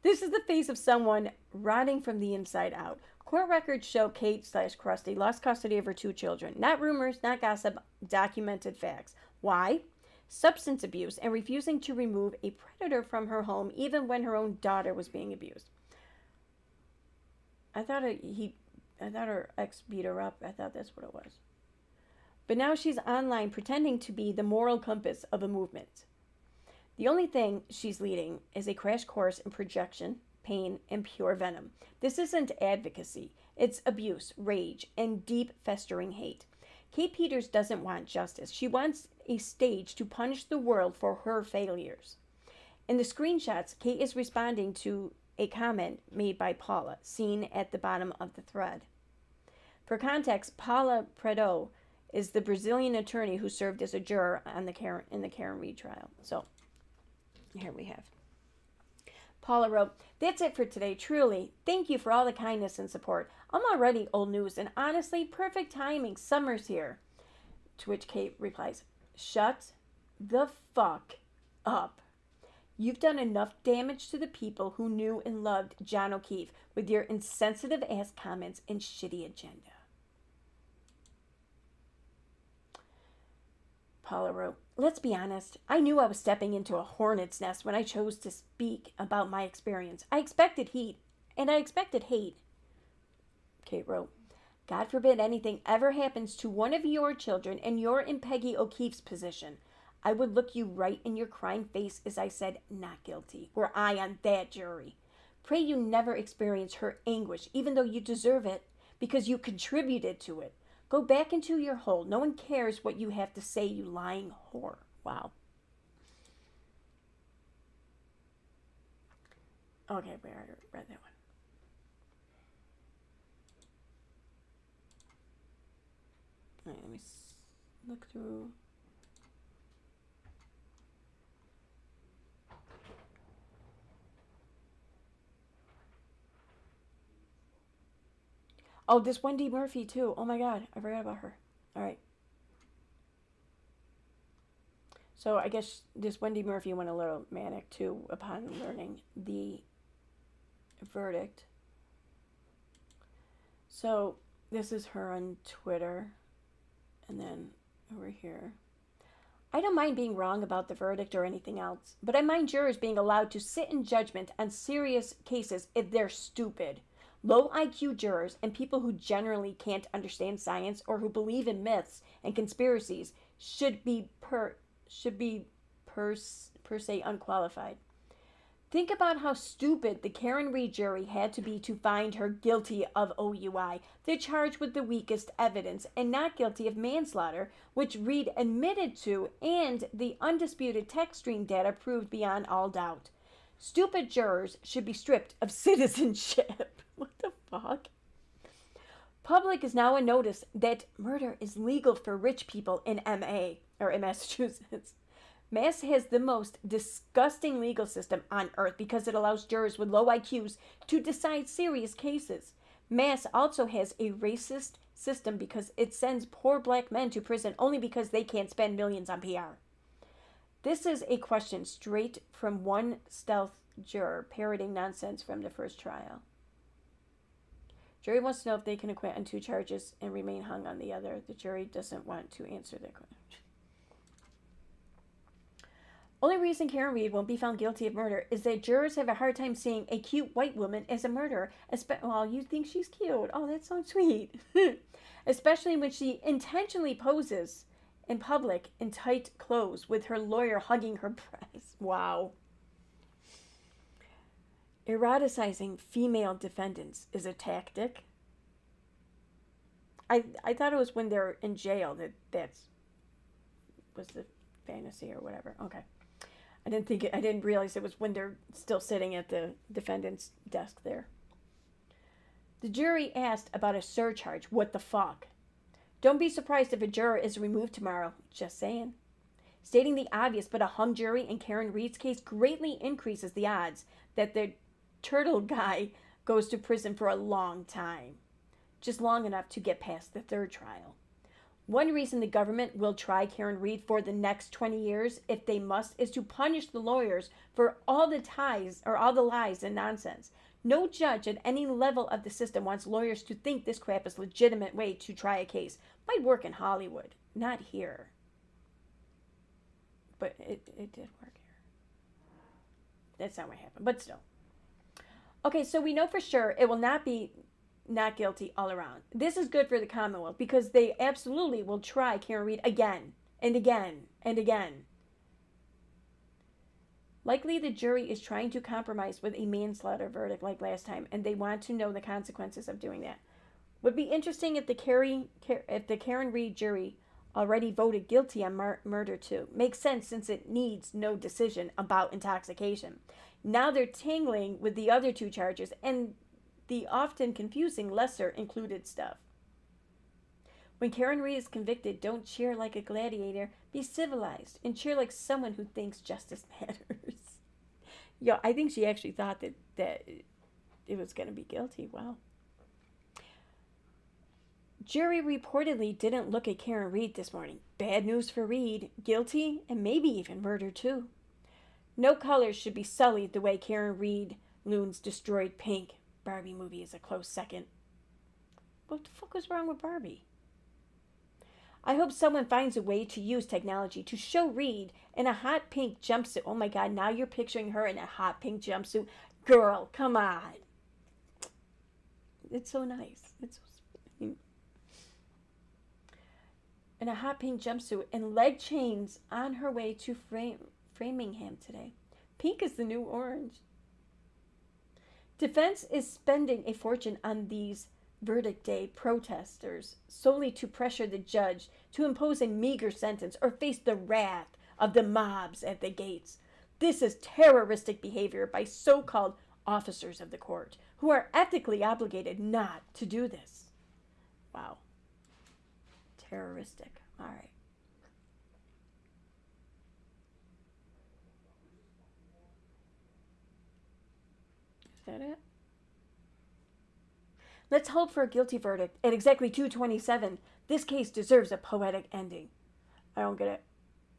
This is the face of someone rotting from the inside out. Court records show Kate/Krusty lost custody of her 2 children. Not rumors, not gossip, documented facts. Why? Substance abuse and refusing to remove a predator from her home even when her own daughter was being abused. I thought her ex beat her up. I thought that's what it was. But now she's online pretending to be the moral compass of a movement. The only thing she's leading is a crash course in projection, pain, and pure venom. This isn't advocacy. It's abuse, rage, and deep festering hate. Kate Peters doesn't want justice. She wants a stage to punish the world for her failures. In the screenshots, Kate is responding to a comment made by Paula, seen at the bottom of the thread. For context, Paula Predo is the Brazilian attorney who served as a juror on in the Karen Reed trial. So, here we have. Paula wrote, "That's it for today, truly. Thank you for all the kindness and support. I'm already old news, and honestly, perfect timing. Summer's here." To which Kate replies, "Shut the fuck up. You've done enough damage to the people who knew and loved John O'Keefe with your insensitive ass comments and shitty agenda." Paula wrote, "Let's be honest. I knew I was stepping into a hornet's nest when I chose to speak about my experience. I expected heat, and I expected hate." Kate wrote, "God forbid anything ever happens to one of your children and you're in Peggy O'Keefe's position. I would look you right in your crying face as I said, not guilty, were I on that jury. Pray you never experience her anguish, even though you deserve it, because you contributed to it. Go back into your hole. No one cares what you have to say, you lying whore." Wow. Okay, we already read that one. All right, let me look through. Oh, this Wendy Murphy too. Oh my God, I forgot about her. All right. So I guess this Wendy Murphy went a little manic too upon learning the verdict. So this is her on Twitter. And then over here. "I don't mind being wrong about the verdict or anything else, but I mind jurors being allowed to sit in judgment on serious cases if they're stupid. Low IQ jurors and people who generally can't understand science or who believe in myths and conspiracies should be per se unqualified. Think about how stupid the Karen Reed jury had to be to find her guilty of OUI, the charge with the weakest evidence, and not guilty of manslaughter, which Reed admitted to and the undisputed text stream data proved beyond all doubt. Stupid jurors should be stripped of citizenship." What the fuck? "Public is now in notice that murder is legal for rich people in MA, or in Massachusetts. Mass has the most disgusting legal system on earth because it allows jurors with low IQs to decide serious cases. Mass also has a racist system because it sends poor black men to prison only because they can't spend millions on PR." This is a question straight from one stealth juror parroting nonsense from the first trial. Jury wants to know if they can acquit on 2 charges and remain hung on the other. The jury doesn't want to answer that question. Only reason Karen Reed won't be found guilty of murder is that jurors have a hard time seeing a cute white woman as a murderer. Well, you think she's cute. Oh, that's so sweet. Especially when she intentionally poses in public in tight clothes with her lawyer hugging her breast. Wow. Eroticizing female defendants is a tactic. I thought it was when they're in jail that was the fantasy or whatever. Okay. I didn't realize it was when they're still sitting at the defendant's desk there. The jury asked about a surcharge. What the fuck? Don't be surprised if a juror is removed tomorrow. Just saying. Stating the obvious, but a hung jury in Karen Reed's case greatly increases the odds that the turtle guy goes to prison for a long time. Just long enough to get past the 3rd trial. One reason the government will try Karen Reed for the next 20 years, if they must, is to punish the lawyers for all the lies and nonsense. No judge at any level of the system wants lawyers to think this crap is a legitimate way to try a case. Might work in Hollywood, not here. But it did work here. That's not what happened, but still. Okay, so we know for sure it will not be not guilty all around. This is good for the Commonwealth because they absolutely will try Karen Reed again and again and again. Likely the jury is trying to compromise with a manslaughter verdict like last time, and they want to know the consequences of doing that. Would be interesting if the Karen Reed jury already voted guilty on murder too. Makes sense since it needs no decision about intoxication. Now they're tangling with the other 2 charges and the often confusing lesser included stuff. When Karen Reed is convicted, don't cheer like a gladiator. Be civilized and cheer like someone who thinks justice matters. Yo, I think she actually thought that it was going to be guilty. Wow. Jury reportedly didn't look at Karen Reed this morning. Bad news for Reed. Guilty and maybe even murder too. No colors should be sullied the way Karen Reed loons destroyed Pink. Barbie movie is a close second. What the fuck was wrong with Barbie? I hope someone finds a way to use technology to show Reed in a hot pink jumpsuit. Oh my God, now you're picturing her in a hot pink jumpsuit. Girl, come on. It's so nice. It's so sweet. In a hot pink jumpsuit and leg chains on her way to Framingham today. Pink is the new orange. Defense is spending a fortune on these verdict day protesters solely to pressure the judge to impose a meager sentence or face the wrath of the mobs at the gates. This is terroristic behavior by so-called officers of the court who are ethically obligated not to do this. Wow. Terroristic. All right. Is that it? Let's hope for a guilty verdict at exactly 2:27. This case deserves a poetic ending. I don't get it.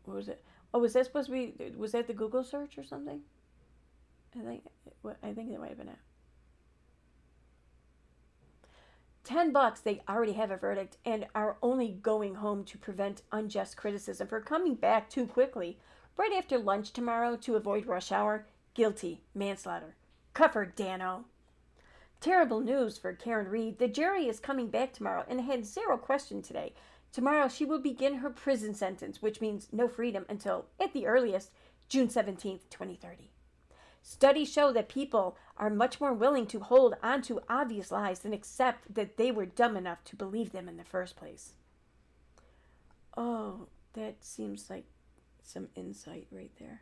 What was it? Oh, was that supposed to be? Was that the Google search or something? I think that might have been it. $10. They already have a verdict and are only going home to prevent unjust criticism for coming back too quickly. Right after lunch tomorrow to avoid rush hour. Guilty. Manslaughter. Cuff her, Dano. Terrible news for Karen Reed. The jury is coming back tomorrow and had zero question today. Tomorrow she will begin her prison sentence, which means no freedom until, at the earliest, June 17th, 2030. Studies show that people are much more willing to hold on to obvious lies than accept that they were dumb enough to believe them in the first place. Oh, that seems like some insight right there.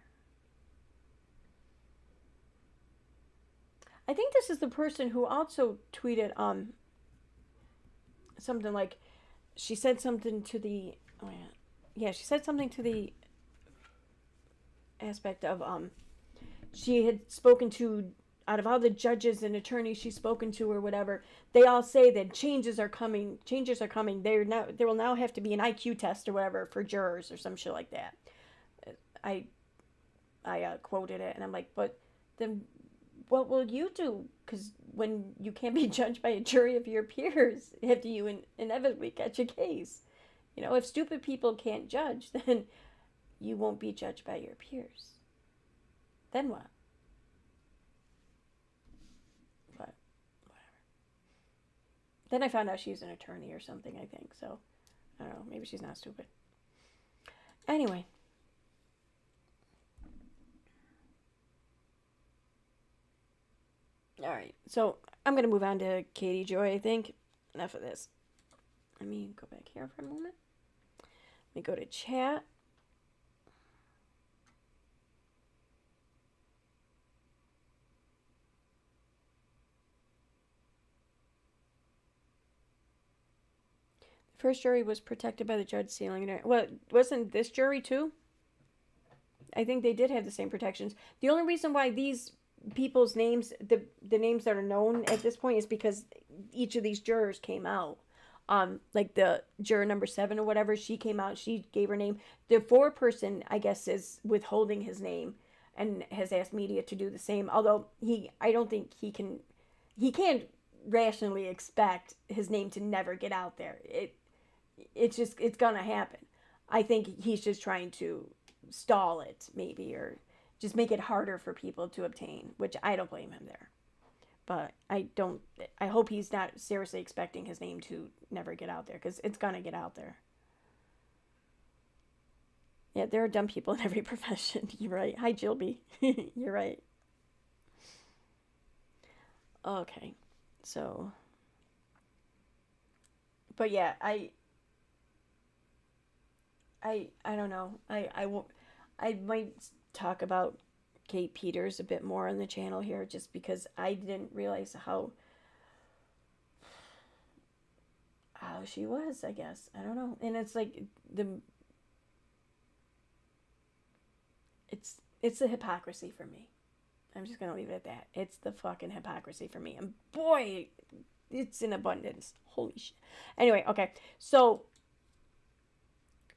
I think this is the person who also tweeted something like, she said something to the, she said something to the aspect of, she had spoken to, out of all the judges and attorneys she's spoken to or whatever, they all say that changes are coming. There will now have to be an IQ test or whatever for jurors or some shit like that. I quoted it and I'm like, but then what will you do? Because when you can't be judged by a jury of your peers, after you inevitably catch a case, if stupid people can't judge, then you won't be judged by your peers. Then what? But whatever. Then I found out she's an attorney or something, I think. So I don't know. Maybe she's not stupid. Anyway. All right. So I'm going to move on to Katie Joy, I think. Enough of this. Let me go back here for a moment. Let me go to chat. The first jury was protected by the judge sealing it. Well, wasn't this jury too? I think they did have the same protections. The only reason why these people's names, the names that are known at this point, is because each of these jurors came out. Like the juror number 7 or whatever, she came out, she gave her name. The 4 person, I guess, is withholding his name and has asked media to do the same. Although I don't think he can't rationally expect his name to never get out there. It's gonna happen. I think he's just trying to stall it, maybe, or just make it harder for people to obtain, which I don't blame him there. But I hope he's not seriously expecting his name to never get out there, because it's gonna get out there. Yeah, there are dumb people in every profession. You're right. Hi, Jilby. You're right. Okay, so, but yeah, I don't know. I won't. I might talk about Kate Peters a bit more on the channel here, just because I didn't realize how she was. I guess I don't know, and it's like it's the hypocrisy for me. I'm just gonna leave it at that. It's the fucking hypocrisy for me, and boy, it's in abundance. Holy shit. Anyway, okay, so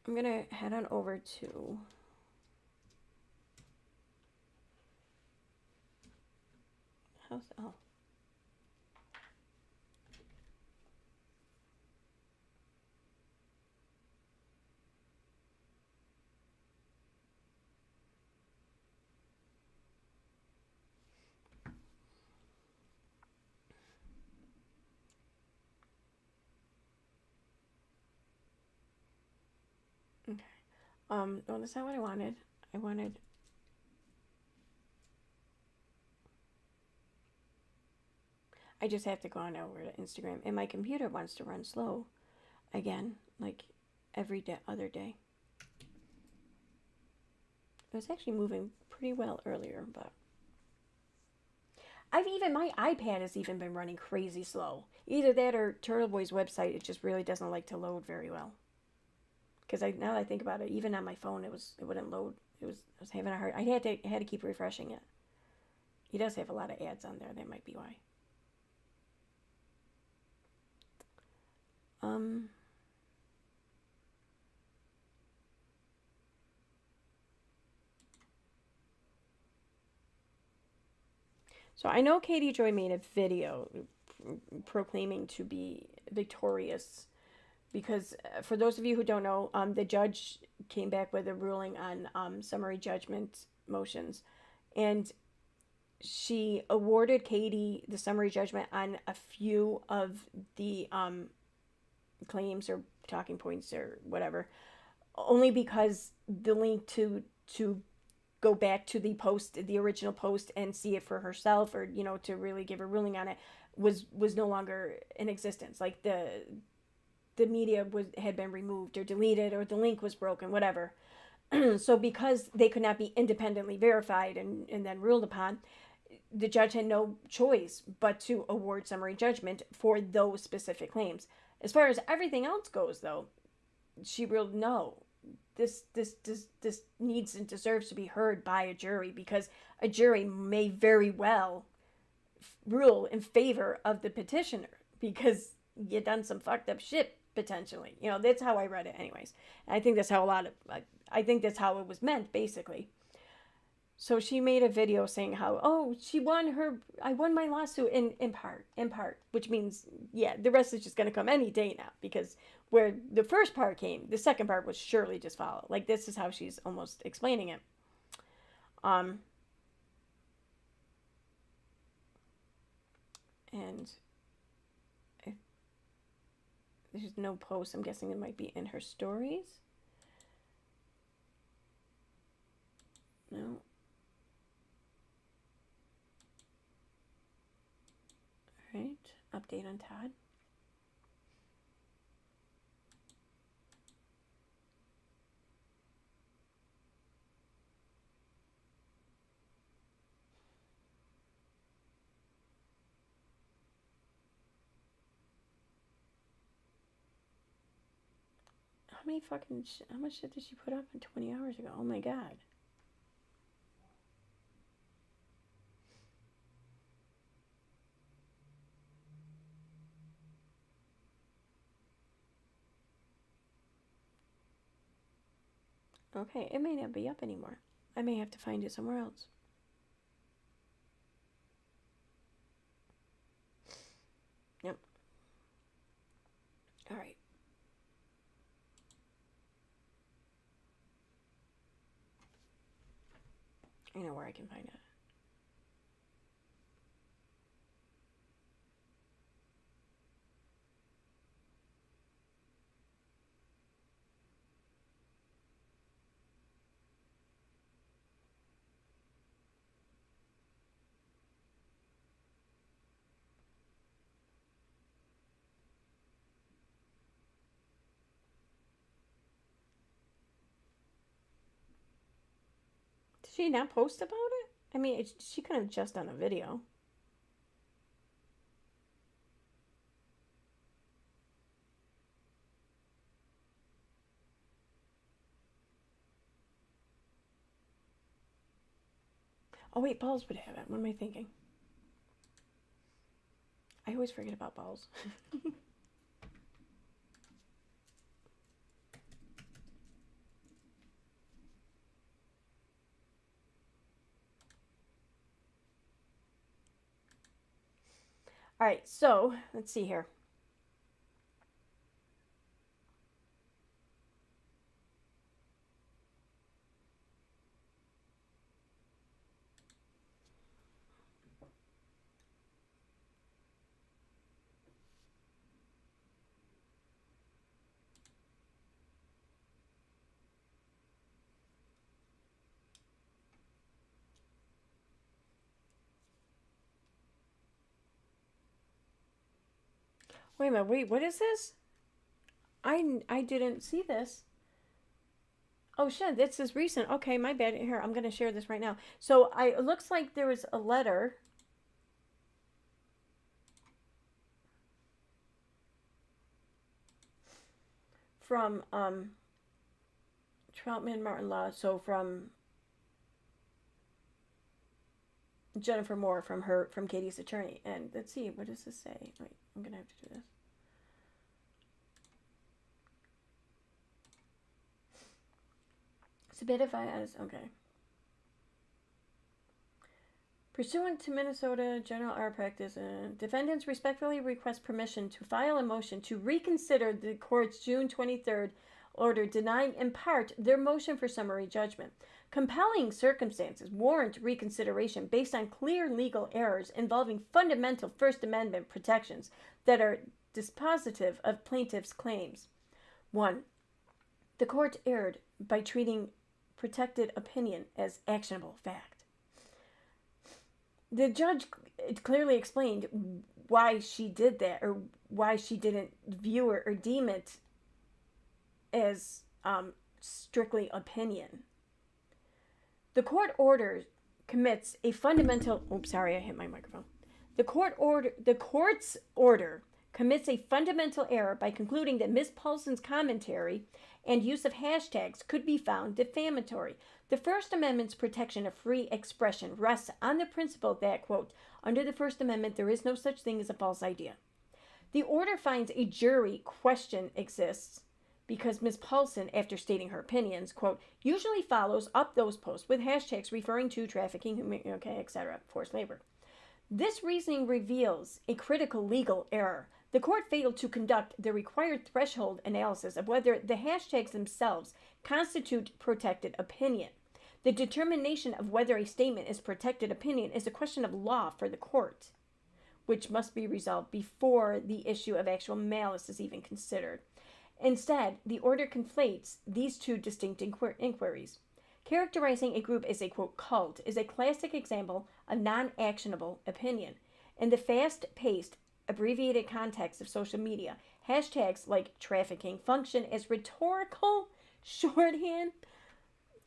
I'm gonna head on over to oh. Okay. Well, that's not what I wanted. I just have to go on over to Instagram, and my computer wants to run slow again, like every other day. It was actually moving pretty well earlier, but my iPad has even been running crazy slow. Either that or Turtleboy's website, it just really doesn't like to load very well. Because now that I think about it, even on my phone, it wouldn't load. I was having a hard. I had to keep refreshing it. He does have a lot of ads on there. That might be why. So I know Katie Joy made a video proclaiming to be victorious, because for those of you who don't know, the judge came back with a ruling on summary judgment motions, and she awarded Katie the summary judgment on a few of the claims or talking points or whatever, only because the link to go back to the original post and see it for herself, or to really give a ruling on it, was no longer in existence. Like the media had been removed or deleted, or the link was broken, whatever. So because they could not be independently verified and then ruled upon, the judge had no choice but to award summary judgment for those specific claims. As far as everything else goes, though, she ruled no. This needs and deserves to be heard by a jury, because a jury may very well rule in favor of the petitioner, because you done some fucked up shit potentially. That's how I read it anyways. And I think that's how I think that's how it was meant, basically. So she made a video saying how, oh, I won my lawsuit in part, which means, yeah, the rest is just going to come any day now, because where the first part came, the second part was surely just follow. Like, this is how she's almost explaining it. And if there's no post, I'm guessing it might be in her stories. No. All right, update on Todd. How much shit did she put up in 20 hours ago? Oh my god. Okay, it may not be up anymore. I may have to find it somewhere else. Yep. All right. I know where I can find it. Did she not post about it? I mean, she could have just done a video. Oh wait, Balls would have it. What am I thinking? I always forget about Balls. All right, so let's see here. Wait a minute. Wait, what is this? I didn't see this. Oh shit, this is recent. Okay, my bad. Here, I'm gonna share this right now. So it looks like there was a letter from Troutman Martin Law. So from Jennifer Moore, from Katie's attorney. And let's see, what does this say? Wait, I'm gonna have to do this. Submitted by us. Okay. Pursuant to Minnesota General Our Practice, defendants respectfully request permission to file a motion to reconsider the court's June 23rd order denying in part their motion for summary judgment. Compelling circumstances warrant reconsideration based on clear legal errors involving fundamental First Amendment protections that are dispositive of plaintiffs' claims. 1. The court erred by treating protected opinion as actionable fact. The judge clearly explained why she did that, or why she didn't view it or deem it as strictly opinion. The court order commits a fundamental. Oops, sorry, I hit my microphone. The court's order commits a fundamental error by concluding that Ms. Paulson's commentary and use of hashtags could be found defamatory. The First Amendment's protection of free expression rests on the principle that, quote, under the First Amendment, there is no such thing as a false idea. The order finds a jury question exists because Ms. Paulson, after stating her opinions, quote, usually follows up those posts with hashtags referring to trafficking, etc., forced labor. This reasoning reveals a critical legal error. The court failed to conduct the required threshold analysis of whether the hashtags themselves constitute protected opinion. The determination of whether a statement is protected opinion is a question of law for the court, which must be resolved before the issue of actual malice is even considered. Instead, the order conflates these two distinct inquiries. Characterizing a group as a, quote, cult is a classic example of non-actionable opinion. In the fast-paced, abbreviated context of social media, hashtags like trafficking function as rhetorical shorthand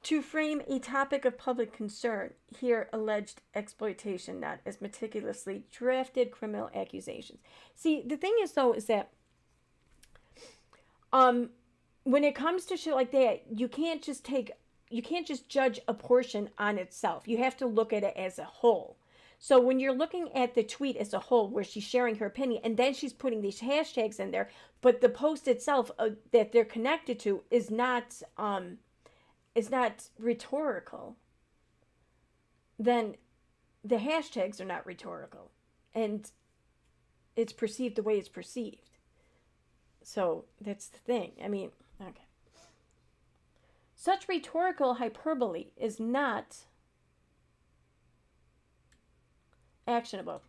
to frame a topic of public concern, here alleged exploitation, not as meticulously drafted criminal accusations. See, the thing is, though, is that when it comes to shit like that, you can't just judge a portion on itself. You have to look at it as a whole. So when you're looking at the tweet as a whole, where she's sharing her opinion, and then she's putting these hashtags in there, but the post itself that they're connected to is not rhetorical, then the hashtags are not rhetorical, and it's perceived the way it's perceived. So that's the thing. I mean, okay. Such rhetorical hyperbole is not actionable.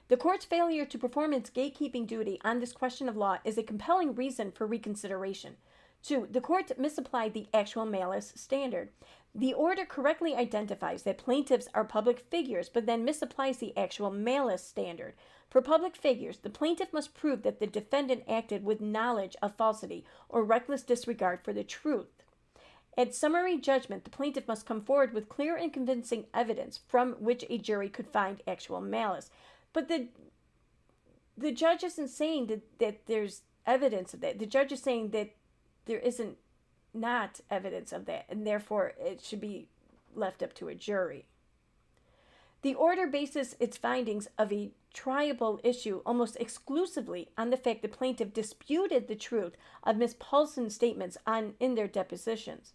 The court's failure to perform its gatekeeping duty on this question of law is a compelling reason for reconsideration. 2. The court misapplied the actual malice standard. The order correctly identifies that plaintiffs are public figures, but then misapplies the actual malice standard. For public figures, the plaintiff must prove that the defendant acted with knowledge of falsity or reckless disregard for the truth. At summary judgment, the plaintiff must come forward with clear and convincing evidence from which a jury could find actual malice. But the judge isn't saying that there's evidence of that. The judge is saying that there isn't not evidence of that, and therefore it should be left up to a jury. The order bases its findings of a triable issue almost exclusively on the fact the plaintiff disputed the truth of Ms. Paulson's statements in their depositions.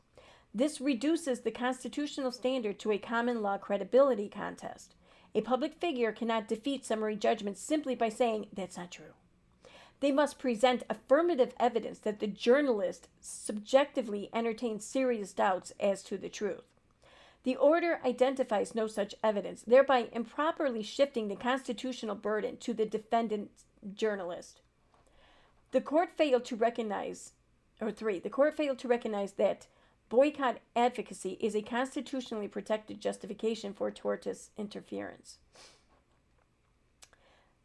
This reduces the constitutional standard to a common law credibility contest. A public figure cannot defeat summary judgment simply by saying, that's not true. They must present affirmative evidence that the journalist subjectively entertained serious doubts as to the truth. The order identifies no such evidence, thereby improperly shifting the constitutional burden to the defendant journalist. The court failed to recognize that boycott advocacy is a constitutionally protected justification for tortious interference.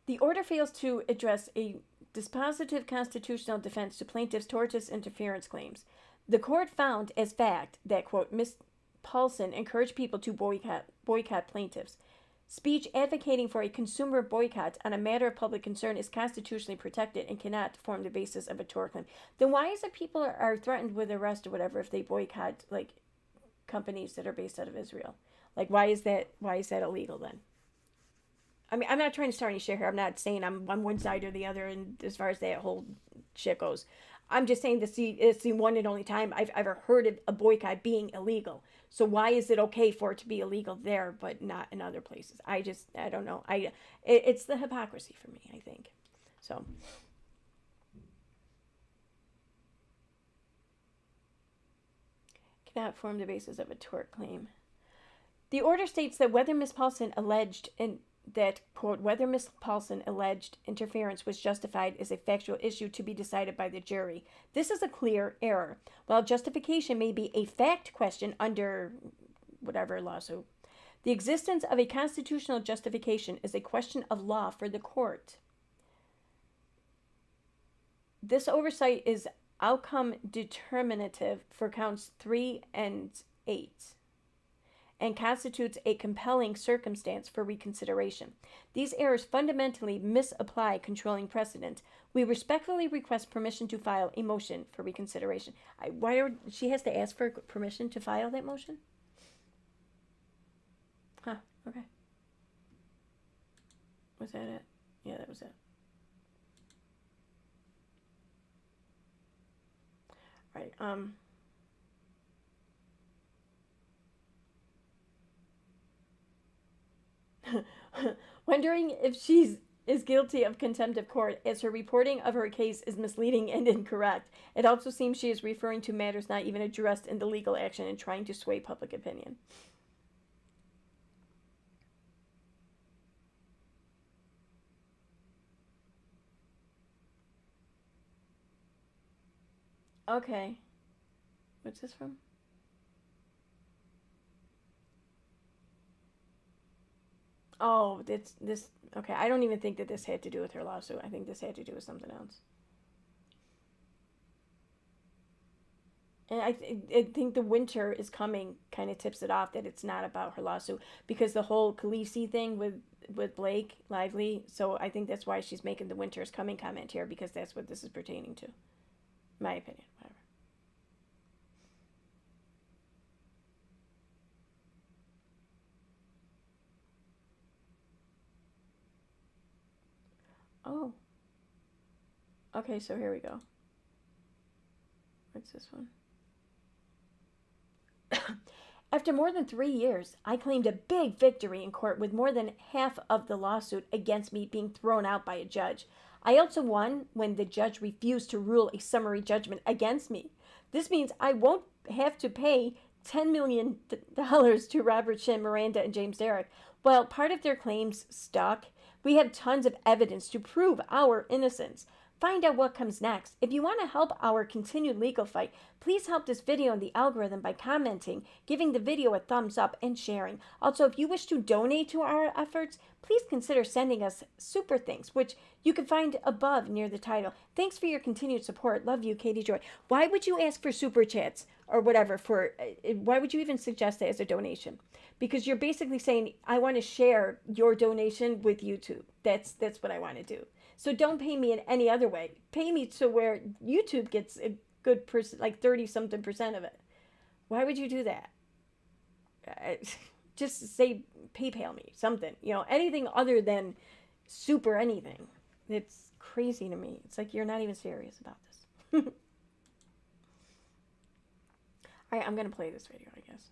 The order fails to address a dispositive constitutional defense to plaintiffs' tortious interference claims. The court found as fact that, quote, Ms. Paulson encouraged people to boycott plaintiffs. Speech advocating for a consumer boycott on a matter of public concern is constitutionally protected and cannot form the basis of a tort claim. Then why is it people are threatened with arrest or whatever if they boycott, like, companies that are based out of Israel? Like, why is that illegal then? I mean, I'm not trying to start any shit here. I'm not saying I'm on one side or the other, and as far as that whole shit goes, I'm just saying it's the one and only time I've ever heard of a boycott being illegal. So why is it okay for it to be illegal there, but not in other places? I don't know. It's the hypocrisy for me, I think. So. Cannot form the basis of a tort claim. The order states that whether Ms. Paulson alleged interference was justified is a factual issue to be decided by the jury. This is a clear error. While justification may be a fact question under whatever lawsuit, the existence of a constitutional justification is a question of law for the court. This oversight is outcome determinative for counts 3 and 8. And constitutes a compelling circumstance for reconsideration. These errors fundamentally misapply controlling precedent. We respectfully request permission to file a motion for reconsideration. She has to ask for permission to file that motion? Huh, okay. Was that it? Yeah, that was it. Right. Wondering if she's is guilty of contempt of court, as her reporting of her case is misleading and incorrect. It also seems she is referring to matters not even addressed in the legal action and trying to sway public opinion. Okay. What's this from? Oh, this. Okay, I don't even think that this had to do with her lawsuit. I think this had to do with something else. And I think the winter is coming kind of tips it off that it's not about her lawsuit, because the whole Khaleesi thing with Blake Lively. So I think that's why she's making the winter is coming comment here, because that's what this is pertaining to. My opinion. Whatever. Oh. Okay, so here we go. What's this one? After more than 3 years, I claimed a big victory in court, with more than half of the lawsuit against me being thrown out by a judge. I also won when the judge refused to rule a summary judgment against me. This means I won't have to pay $10 million to Robert Shin, Miranda, and James Derrick. While part of their claims stuck, we have tons of evidence to prove our innocence. Find out what comes next. If you want to help our continued legal fight, please help this video in the algorithm by commenting, giving the video a thumbs up, and sharing. Also, if you wish to donate to our efforts, please consider sending us super thanks, which you can find above near the title. Thanks for your continued support. Love you, Katie Joy. Why would you ask for super chats or whatever for? Why would you even suggest that as a donation? Because you're basically saying, I want to share your donation with YouTube. That's what I want to do. So don't pay me in any other way. Pay me to where YouTube gets a good percent, like 30 something percent of it. Why would you do that? Just say PayPal me something, anything other than super anything. It's crazy to me. It's like you're not even serious about this. All right, I'm going to play this video, I guess.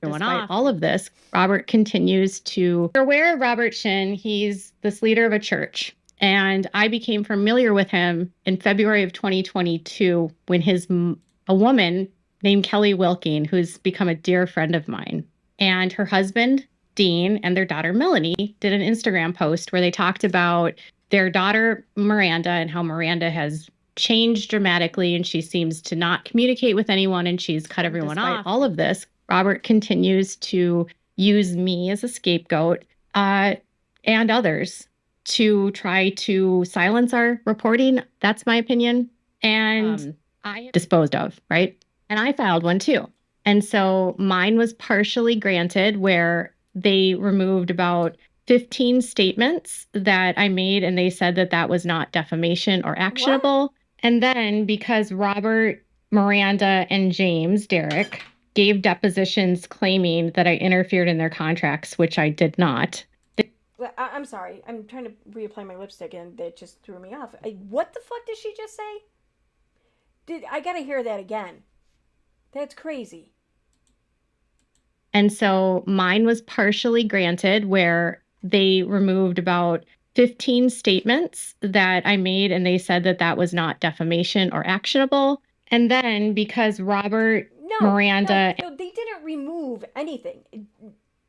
Despite all of this, Robert continues to. You're aware of Robert Shin. He's this leader of a church. And I became familiar with him in February of 2022 when a woman named Kelly Wilking, who's become a dear friend of mine, and her husband, Dean, and their daughter, Melanie, did an Instagram post where they talked about their daughter, Miranda, and how Miranda has changed dramatically and she seems to not communicate with anyone and she's cut everyone off. All of this, Robert continues to use me as a scapegoat and others to try to silence our reporting. That's my opinion. And I disposed of, right? And I filed one too. And so mine was partially granted, where they removed about 15 statements that I made, and they said that that was not defamation or actionable. What? And then because Robert, Miranda, and James Derrick gave depositions claiming that I interfered in their contracts, which I did not. I'm sorry. I'm trying to reapply my lipstick and that just threw me off. What the fuck did she just say? I gotta hear that again. That's crazy. And so mine was partially granted, where they removed about 15 statements that I made, and they said that that was not defamation or actionable. And then because Robert, Miranda... No, they didn't remove anything.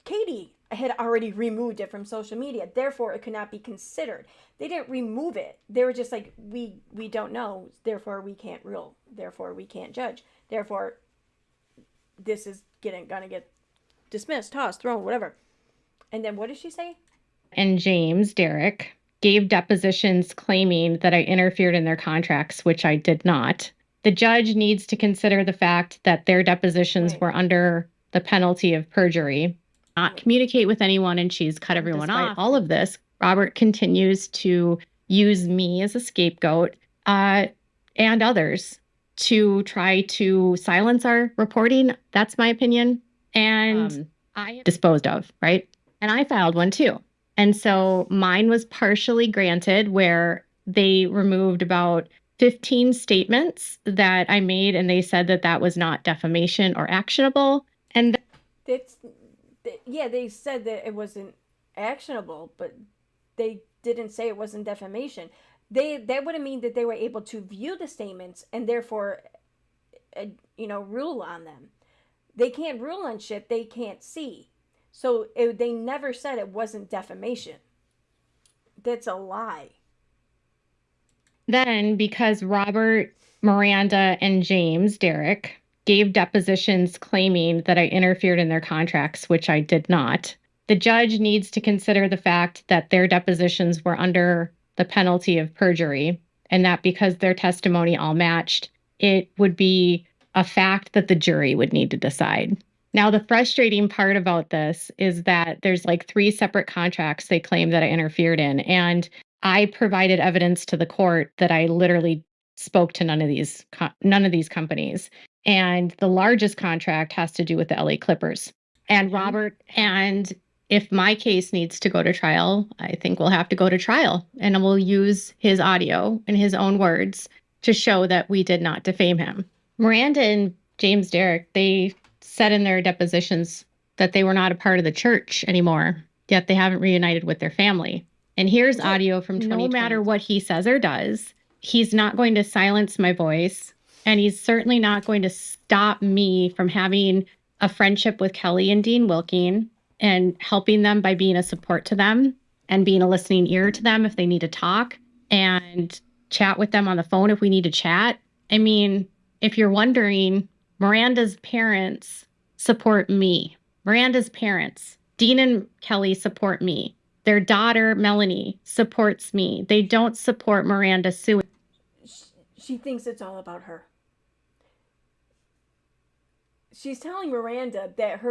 Katie had already removed it from social media. Therefore, it could not be considered. They didn't remove it. They were just like, we don't know. Therefore, we can't rule. Therefore, we can't judge. Therefore, this is gonna get dismissed, tossed, thrown, whatever. And then what did she say? And James Derrick gave depositions claiming that I interfered in their contracts, which I did not. The judge needs to consider the fact that their depositions were under the penalty of perjury, not communicate with anyone, and she's cut everyone off. All of this, Robert continues to use me as a scapegoat and others to try to silence our reporting. That's my opinion. And I disposed of, right? And I filed one too. And so mine was partially granted, where they removed about 15 statements that I made, and they said that that was not defamation or actionable. And they said that it wasn't actionable, but they didn't say it wasn't defamation. That would mean that they were able to view the statements and therefore, rule on them. They can't rule on shit they can't see. So they never said it wasn't defamation. That's a lie. Then, because Robert, Miranda, and James, Derek, gave depositions claiming that I interfered in their contracts, which I did not, the judge needs to consider the fact that their depositions were under the penalty of perjury, and that because their testimony all matched, it would be a fact that the jury would need to decide. Now, the frustrating part about this is that there's like 3 separate contracts they claim that I interfered in, and I provided evidence to the court that I literally spoke to none of these companies. And the largest contract has to do with the LA Clippers. And Robert, and if my case needs to go to trial, I think we'll have to go to trial, and we'll use his audio and his own words to show that we did not defame him. Miranda and James Derek, they said in their depositions that they were not a part of the church anymore, yet they haven't reunited with their family. And here's audio from 2020. No matter what he says or does, he's not going to silence my voice, and he's certainly not going to stop me from having a friendship with Kelly and Dean Wilking and helping them by being a support to them and being a listening ear to them if they need to talk, and chat with them on the phone if we need to chat. I mean, if you're wondering, Miranda's parents support me. Miranda's parents, Dean and Kelly, support me. Their daughter, Melanie, supports me. They don't support Miranda suing. She thinks it's all about her. She's telling Miranda that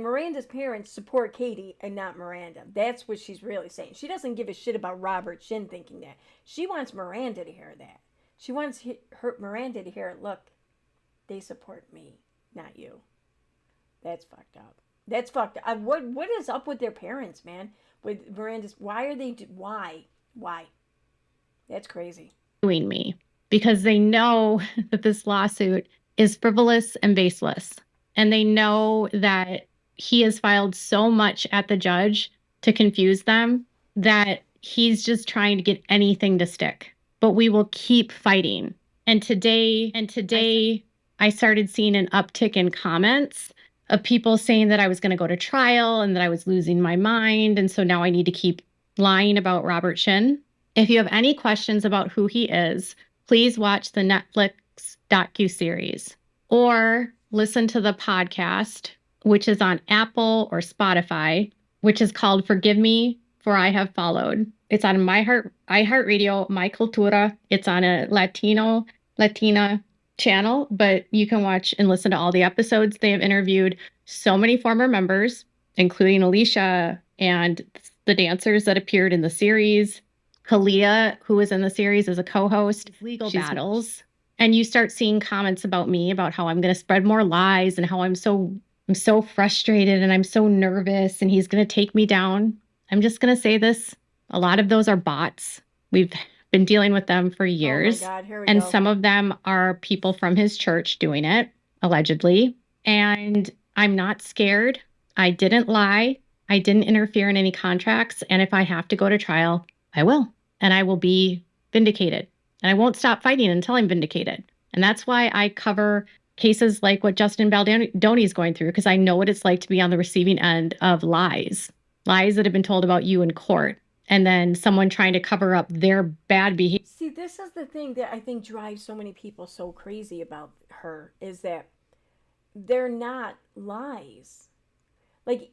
Miranda's parents support Katie and not Miranda. That's what she's really saying. She doesn't give a shit about Robert Shin thinking that. She wants Miranda to hear that. She wants Miranda to hear, look, they support me, not you. That's fucked up. That's fucked up. What is up with their parents, man? With Miranda's, why? That's crazy. Doing me, because they know that this lawsuit is frivolous and baseless. And they know that he has filed so much at the judge to confuse them that he's just trying to get anything to stick. But we will keep fighting. And today I started seeing an uptick in comments of people saying that I was going to go to trial and that I was losing my mind. And so now I need to keep lying about Robert Shin. If you have any questions about who he is, please watch the Netflix docuseries or listen to the podcast, which is on Apple or Spotify, which is called Forgive Me For I Have Followed. It's on iHeartRadio, My Cultura. It's on a Latina channel, but you can watch and listen to all the episodes. They have interviewed so many former members, including Alicia and the dancers that appeared in the series. Kalia, who was in the series as a co-host, legal battles. And you start seeing comments about me, about how I'm going to spread more lies and how I'm so frustrated and I'm so nervous and he's going to take me down. I'm just going to say this. A lot of those are bots. We've been dealing with them for years. Oh my God, here we and go. Some of them are people from his church doing it, allegedly. And I'm not scared. I didn't lie. I didn't interfere in any contracts. And if I have to go to trial, I will. And I will be vindicated. And I won't stop fighting until I'm vindicated. And that's why I cover cases like what Justin Baldoni is going through, because I know what it's like to be on the receiving end of lies that have been told about you in court. And then someone trying to cover up their bad behavior. See, this is the thing that I think drives so many people so crazy about her, is that they're not lies. Like,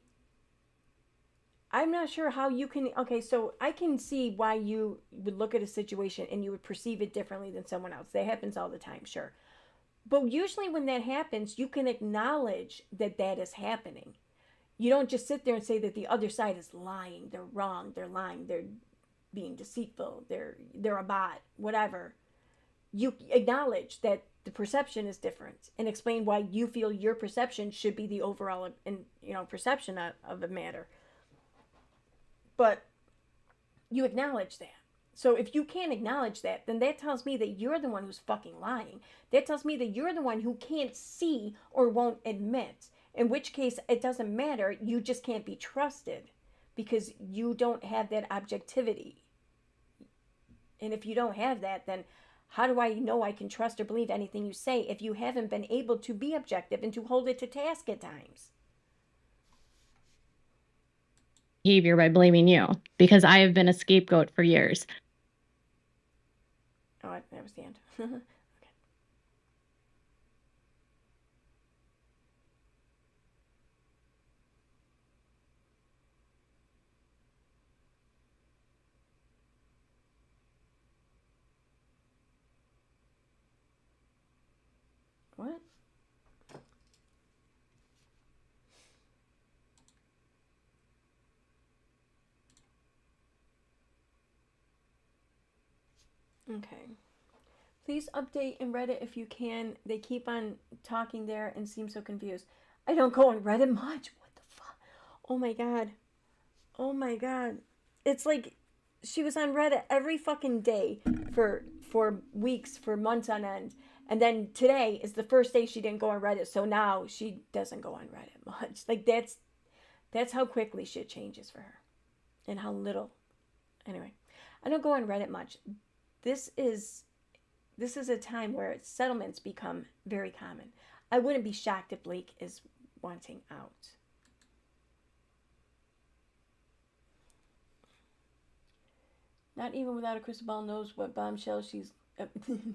I'm not sure how you can... Okay, so I can see why you would look at a situation and you would perceive it differently than someone else. That happens all the time, sure. But usually when that happens, you can acknowledge that that is happening. You don't just sit there and say that the other side is lying, they're wrong, they're lying, they're being deceitful, they're a bot, whatever. You acknowledge that the perception is different and explain why you feel your perception should be the overall, perception of a matter. But you acknowledge that. So if you can't acknowledge that, then that tells me that you're the one who's fucking lying. That tells me that you're the one who can't see or won't admit. In which case, it doesn't matter. You just can't be trusted because you don't have that objectivity. And if you don't have that, then how do I know I can trust or believe anything you say if you haven't been able to be objective and to hold it to task at times? Behavior by blaming you, because I have been a scapegoat for years. Oh, that was the end. Okay. What? Okay. Please update in Reddit if you can. They keep on talking there and seem so confused. I don't go on Reddit much. What the fuck? Oh my god. Oh my god. It's like she was on Reddit every fucking day for weeks, for months on end. And then today is the first day she didn't go on Reddit, so now she doesn't go on Reddit much. Like that's how quickly shit changes for her. And how little. Anyway, I don't go on Reddit much. This is a time where settlements become very common. I wouldn't be shocked if Blake is wanting out. Not even without a crystal ball knows what bombshell she's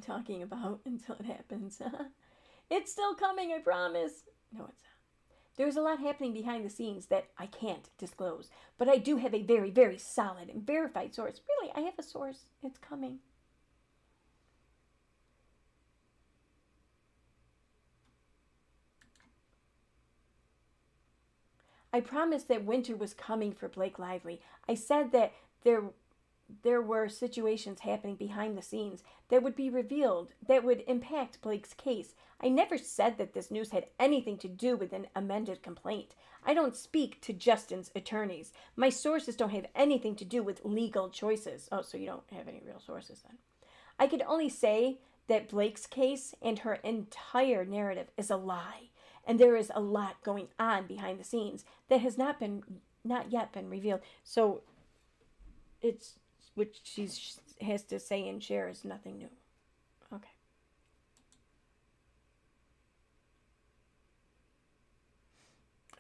talking about until it happens. It's still coming, I promise. No, it's not. There's a lot happening behind the scenes that I can't disclose, but I do have a very, very solid and verified source. Really, I have a source. It's coming. I promised that winter was coming for Blake Lively. I said that there were situations happening behind the scenes that would be revealed that would impact Blake's case. I never said that this news had anything to do with an amended complaint. I don't speak to Justin's attorneys. My sources don't have anything to do with legal choices. Oh, so you don't have any real sources then. I could only say that Blake's case and her entire narrative is a lie. And there is a lot going on behind the scenes that has not yet been revealed. So it's which she has to say and share is nothing new. Okay.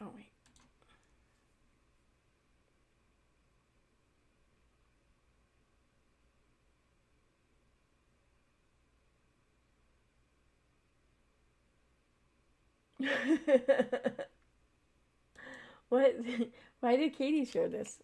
Oh wait. What? Why did Katie share this?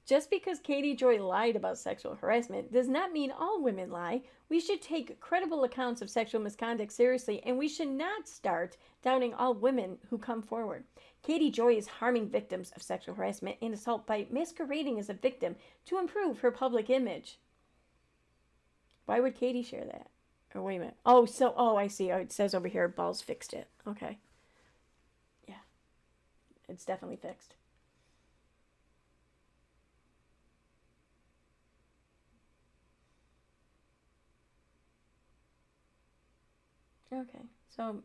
Just because Katie Joy lied about sexual harassment does not mean all women lie. We should take credible accounts of sexual misconduct seriously, and we should not start doubting all women who come forward. Katie Joy is harming victims of sexual harassment and assault by masquerading as a victim to improve her public image. Why would Katie share that? Oh, wait a minute. Oh, I see. Oh, it says over here, Balls fixed it. Okay. Yeah. It's definitely fixed. Okay. So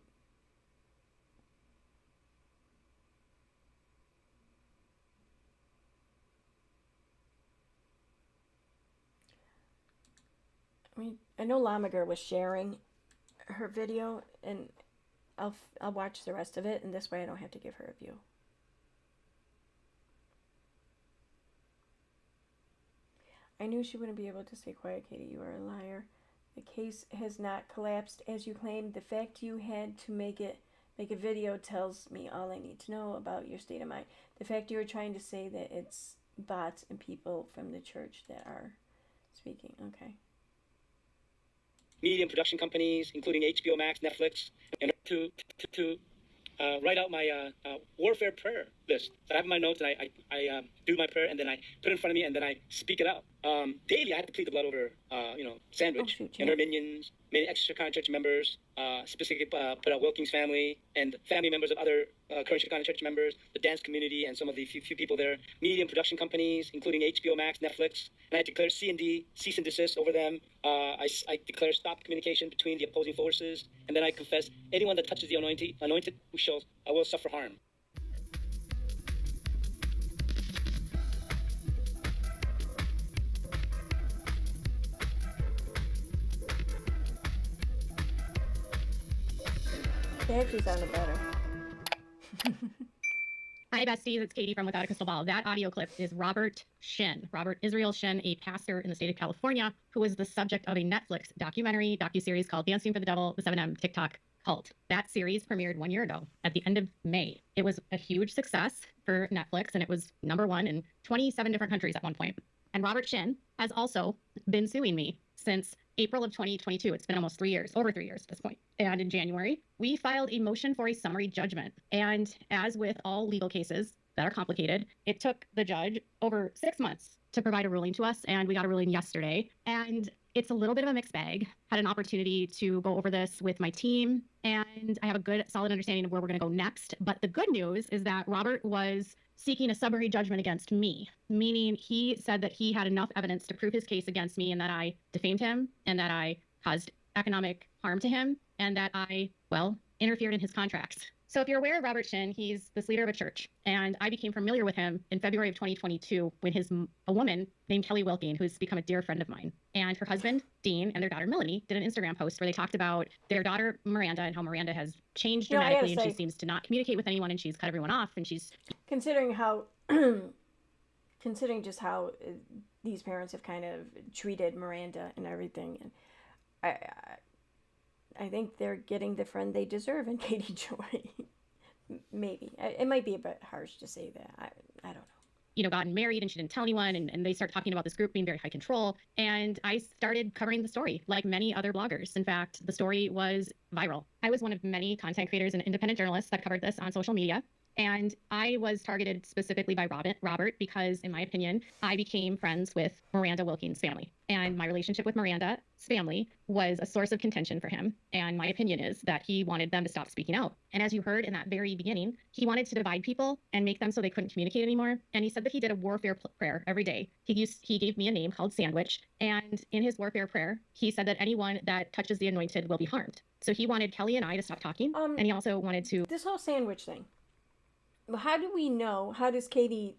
I know Llama Girl was sharing her video, and I'll watch the rest of it, and this way I don't have to give her a view. I knew she wouldn't be able to stay quiet, Katie. You are a liar. The case has not collapsed as you claimed. The fact you had to make a video tells me all I need to know about your state of mind. The fact you were trying to say that it's bots and people from the church that are speaking. Okay. Media and production companies, including HBO Max, Netflix, and to write out my warfare prayer list that I have in my notes, and I do my prayer, and then I put it in front of me, and then I speak it out. daily I had to plead the blood over, Sandwich and her minions, many extra church members, specifically put out Wilkins family and family members of other current Chicago church members, the dance community, and some of the few people there, media and production companies, including HBO Max, Netflix. And I declared C&D, cease and desist over them. I declared stop communication between the opposing forces. And then I confessed, anyone that touches the anointed who shall, I will suffer harm. They actually sounded better. Hi, besties. It's Katie from Withoutacrystalball. That audio clip is Robert Israel Shin, a pastor in the state of California, who was the subject of a Netflix docuseries called Dancing for the Devil, the 7M TikTok cult. That series premiered 1 year ago at the end of May. It was a huge success for Netflix, and it was #1 in 27 different countries at one point. And Robert Shin has also been suing me since April of 2022. It's been almost 3 years, over 3 years at this point. And in January, we filed a motion for a summary judgment. And as with all legal cases that are complicated, it took the judge over 6 months to provide a ruling to us. And we got a ruling yesterday. And it's a little bit of a mixed bag. Had an opportunity to go over this with my team, and I have a good, solid understanding of where we're going to go next. But the good news is that Robert was seeking a summary judgment against me, meaning he said that he had enough evidence to prove his case against me and that I defamed him and that I caused economic harm to him and that I, interfered in his contracts. So if you're aware of Robert Shin, he's this leader of a church, and I became familiar with him in February of 2022 when a woman named Kelly Wilkin, who's become a dear friend of mine, and her husband, Dean, and their daughter, Melanie, did an Instagram post where they talked about their daughter, Miranda, and how Miranda has changed dramatically, and she seems to not communicate with anyone, and she's cut everyone off, and she's... Considering just how these parents have kind of treated Miranda and everything, and I think they're getting the friend they deserve in Katie Joy. Maybe. It might be a bit harsh to say that. I don't know. Gotten married and she didn't tell anyone. And they start talking about this group being very high control. And I started covering the story like many other bloggers. In fact, the story was viral. I was one of many content creators and independent journalists that covered this on social media. And I was targeted specifically by Robert because, in my opinion, I became friends with Miranda Wilkins' family. And my relationship with Miranda's family was a source of contention for him. And my opinion is that he wanted them to stop speaking out. And as you heard in that very beginning, he wanted to divide people and make them so they couldn't communicate anymore. And he said that he did a warfare prayer every day. He gave me a name called Sandwich. And in his warfare prayer, he said that anyone that touches the anointed will be harmed. So he wanted Kelly and I to stop talking. And he also wanted to... This whole sandwich thing. How do we know, how does Katie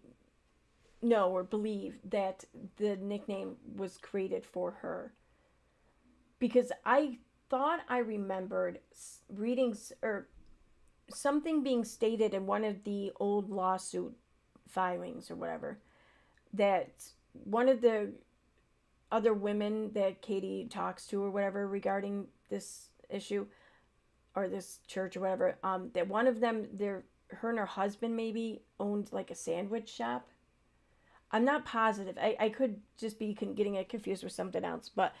know or believe that the nickname was created for her? Because I thought I remembered readings or something being stated in one of the old lawsuit filings or whatever, that one of the other women that Katie talks to or whatever regarding this issue or this church or whatever, that one of them, her and her husband maybe owned like a sandwich shop. I'm not positive. I could just be getting it confused with something else, but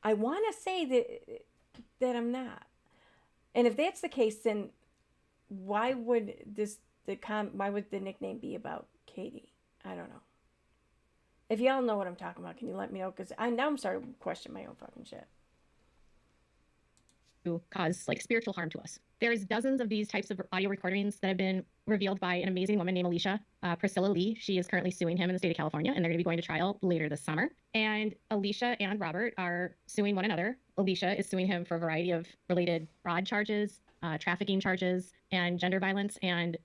I want to say that I'm not. And if that's the case, then why would why would the nickname be about Katie? I don't know. If y'all know what I'm talking about, can you let me know? Because I'm starting to question my own fucking shit. To cause spiritual harm to us. There's dozens of these types of audio recordings that have been revealed by an amazing woman named Priscilla Lee. She is currently suing him in the state of California, and they're going to be going to trial later this summer. And Alicia and Robert are suing one another. Alicia is suing him for a variety of related fraud charges, trafficking charges, and gender violence, and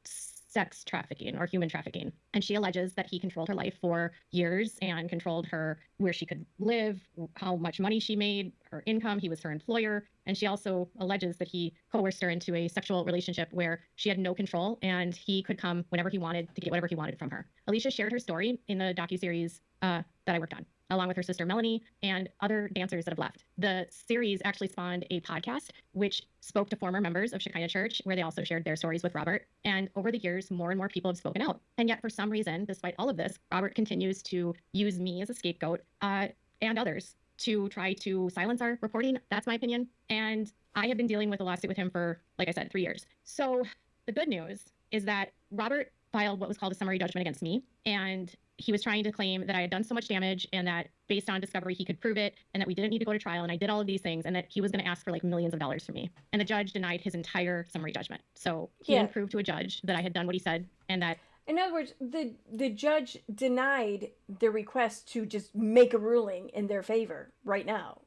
sex trafficking or human trafficking. And she alleges that he controlled her life for years and controlled her where she could live, how much money she made, her income. He was her employer. And she also alleges that he coerced her into a sexual relationship where she had no control and he could come whenever he wanted to get whatever he wanted from her. Alicia shared her story in the docuseries that I worked on, along with her sister Melanie and other dancers that have left. The series actually spawned a podcast which spoke to former members of Shekinah Church, where they also shared their stories with Robert. And over the years, more and more people have spoken out. And yet, for some reason, despite all of this, Robert continues to use me as a scapegoat and others to try to silence our reporting. That's my opinion. And I have been dealing with a lawsuit with him for, like I said, 3 years. So the good news is that Robert filed what was called a summary judgment against me. And he was trying to claim that I had done so much damage and that based on discovery, he could prove it and that we didn't need to go to trial and I did all of these things and that he was going to ask for like millions of dollars from me. And the judge denied his entire summary judgment. So he didn't prove to a judge that I had done what he said and that. In other words, the judge denied the request to just make a ruling in their favor right now.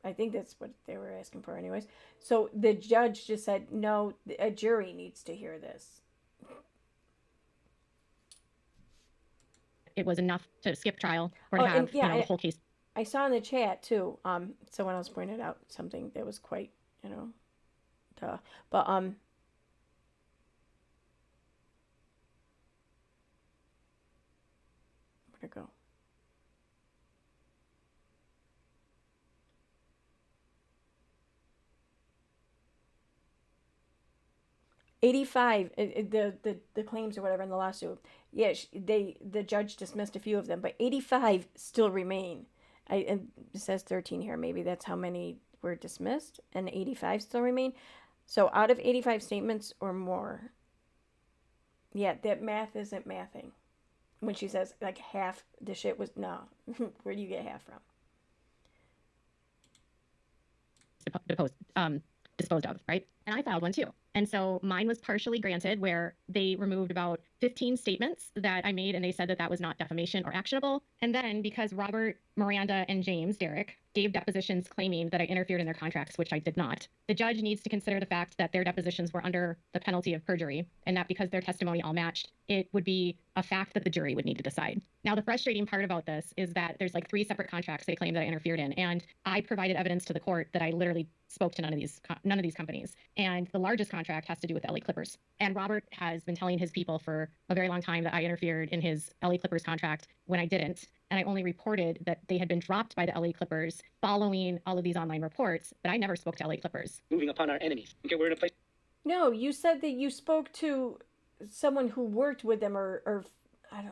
I think that's what they were asking for anyways. So the judge just said, no, a jury needs to hear this. It was enough to skip trial or to have the whole case. I saw in the chat too, someone else pointed out something that was quite, duh. But where'd it go? $85, the claims or whatever in the lawsuit. Yeah, the judge dismissed a few of them, but 85 still remain. And it says 13 here. Maybe that's how many were dismissed, and 85 still remain. So out of 85 statements or more, yeah, that math isn't mathing. When she says like half the shit was no, where do you get half from? Disposed of, right? And I filed one too. And so mine was partially granted where they removed about 15 statements that I made and they said that that was not defamation or actionable. And then because Robert, Miranda, and James, Derek, gave depositions claiming that I interfered in their contracts, which I did not, the judge needs to consider the fact that their depositions were under the penalty of perjury and that because their testimony all matched, it would be a fact that the jury would need to decide. Now, the frustrating part about this is that there's like 3 separate contracts they claim that I interfered in. And I provided evidence to the court that I literally spoke to none of these companies. And the largest contract has to do with the LA Clippers. And Robert has been telling his people for a very long time that I interfered in his LA Clippers contract when I didn't. And I only reported that they had been dropped by the LA Clippers following all of these online reports, but I never spoke to LA Clippers. Moving upon our enemies. Okay, we're in a place. No, you said that you spoke to someone who worked with them or I don't know,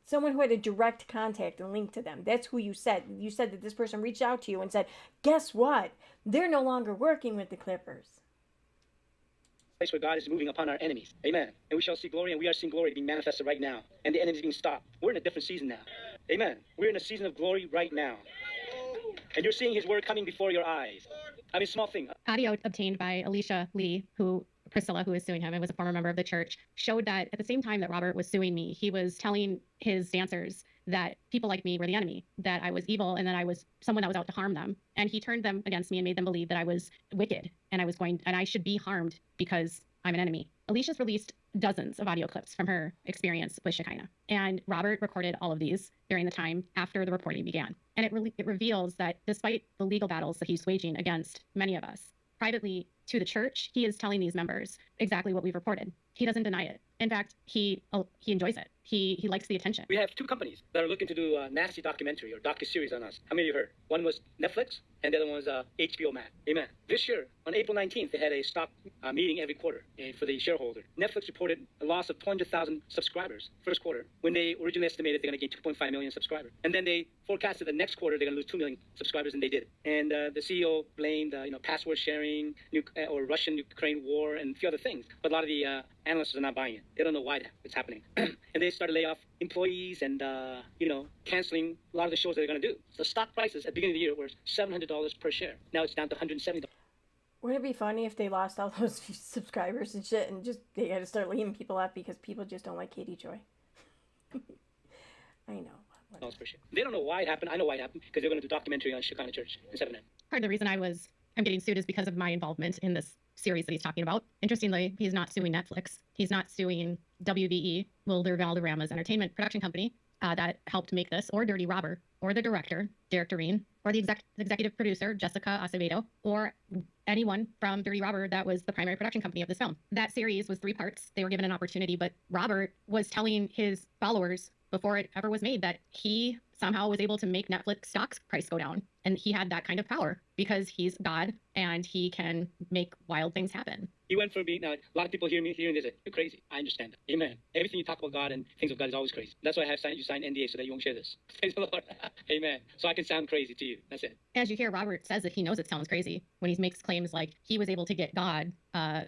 someone who had a direct contact and link to them. That's who you said. You said that this person reached out to you and said, guess what? They're no longer working with the Clippers. Place where God is moving upon our enemies. Amen. And we shall see glory, and we are seeing glory being manifested right now. And the enemies being stopped. We're in a different season now. Amen. We're in a season of glory right now. And you're seeing his word coming before your eyes. I mean, small thing. Audio obtained by Alicia Lee, Priscilla, who is suing him and was a former member of the church, showed that at the same time that Robert was suing me, he was telling his dancers that people like me were the enemy, that I was evil and that I was someone that was out to harm them. And he turned them against me and made them believe that I was wicked and I should be harmed because I'm an enemy. Alicia's released dozens of audio clips from her experience with Shekinah. And Robert recorded all of these during the time after the reporting began. And it reveals that despite the legal battles that he's waging against many of us, privately to the church, he is telling these members exactly what we've reported. He doesn't deny it. In fact, he enjoys it. He likes the attention. We have 2 companies that are looking to do a nasty documentary or docu-series on us. How many of you heard? One was Netflix, and the other one was HBO Max. Amen. This year, on April 19th, they had a stock meeting every quarter for the shareholder. Netflix reported a loss of 200,000 subscribers first quarter, when they originally estimated they're going to gain 2.5 million subscribers. And then they forecasted the next quarter they're going to lose 2 million subscribers, and they did. And the CEO blamed password sharing, or Russian-Ukraine war, and a few other things. But a lot of the analysts are not buying it. They don't know why it's happening. And they started laying off employees and, canceling a lot of the shows that they're going to do. So stock prices at the beginning of the year were $700 per share. Now it's down to $170. Wouldn't it be funny if they lost all those subscribers and shit and just they had to start leaving people off because people just don't like Katie Joy? I know. They don't know why it happened. I know why it happened because they're going to do a documentary on Shekinah Church in 7 Part of the reason I'm getting sued is because of my involvement in this series that he's talking about. Interestingly, he's not suing Netflix. He's not suing WBE, Wilder Valderrama's entertainment production company that helped make this, or Dirty Robber, or the director, Derek Doreen, or the executive producer, Jessica Acevedo, or anyone from Dirty Robber that was the primary production company of this film. That series was 3 parts. They were given an opportunity, but Robert was telling his followers before it ever was made that he somehow was able to make Netflix stock price go down. And he had that kind of power. because he's God and he can make wild things happen. He went for being, now, a lot of people hear me and they say, you're crazy. I understand that. Amen. Everything you talk about God and things of God is always crazy. That's why I have you sign NDA so that you won't share this. Praise the Lord. Amen. So I can sound crazy to you. That's it. As you hear, Robert says that he knows it sounds crazy when he makes claims like he was able to get God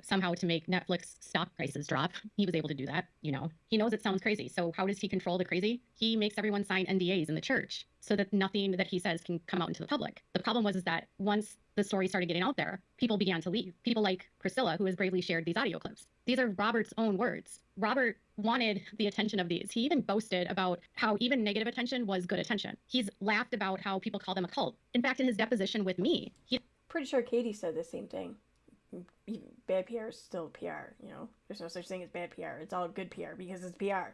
somehow to make Netflix stock prices drop. He was able to do that, you know. He knows it sounds crazy. So how does he control the crazy? He makes everyone sign NDAs in the church so that nothing that he says can come out into the public. The problem was that once the story started getting out there, people began to leave. People like Priscilla, who has bravely shared these audio clips. These are Robert's own words. Robert wanted the attention of these. He even boasted about how even negative attention was good attention. He's laughed about how people call them a cult. In fact, in his deposition with me, pretty sure Katie said the same thing. Bad PR is still PR, you know. There's no such thing as bad PR. It's all good PR because it's PR.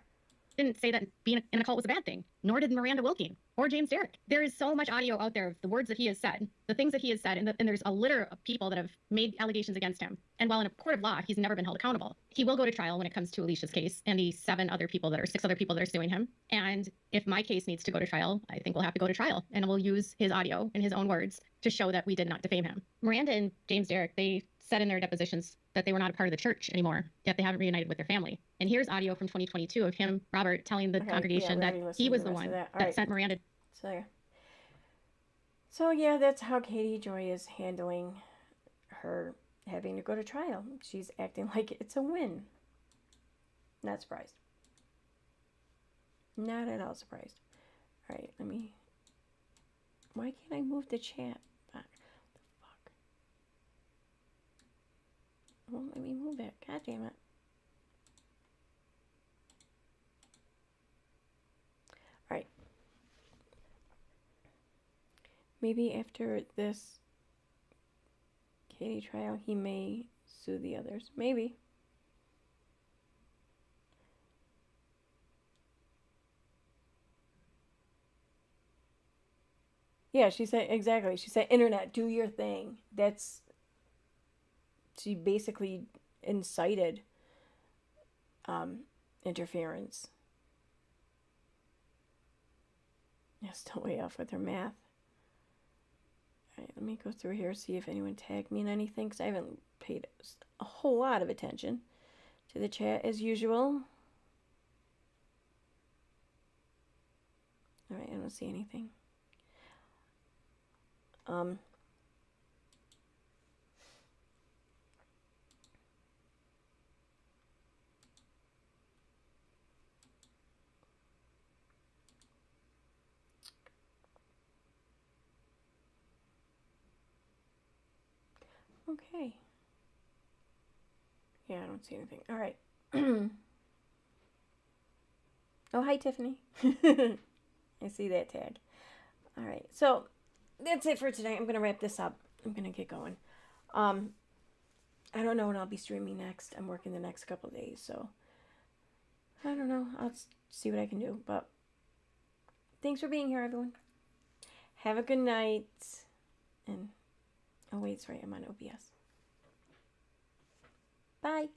Didn't say that being in a cult was a bad thing, nor did Miranda Wilking or James Derrick. There is so much audio out there of the words that he has said, the things that he has said, and there's a litter of people that have made allegations against him. And while in a court of law, he's never been held accountable. He will go to trial when it comes to Alicia's case and the 6 other people that are suing him. And if my case needs to go to trial, I think we'll have to go to trial, and we'll use his audio and his own words to show that we did not defame him. Miranda and James Derrick, they said in their depositions that they were not a part of the church anymore, yet they haven't reunited with their family. And here's audio from 2022 of him, Robert, telling the congregation that he was the one that sent Miranda. So yeah, that's how Katie Joy is handling her having to go to trial. She's acting like it's a win. Not surprised. Not at all surprised. All right, why can't I move the chat back? What the fuck? Won't let me move it. God damn it. All right. Maybe after this Katie trial, he may sue the others. Maybe. Yeah, she said, exactly. She said, internet, do your thing. She basically incited interference. Yeah, still way off with her math. All right, let me go through here, see if anyone tagged me in anything, because I haven't paid a whole lot of attention to the chat as usual. All right, I don't see anything. Okay. Yeah, I don't see anything. All right. Oh, hi, Tiffany. I see that tag. All right. So that's it for today. I'm going to wrap this up. I'm going to get going. I don't know when I'll be streaming next. I'm working the next couple of days, so I don't know. I'll see what I can do. But thanks for being here, everyone. Have a good night. And oh, wait, sorry. I'm on OBS. Bye.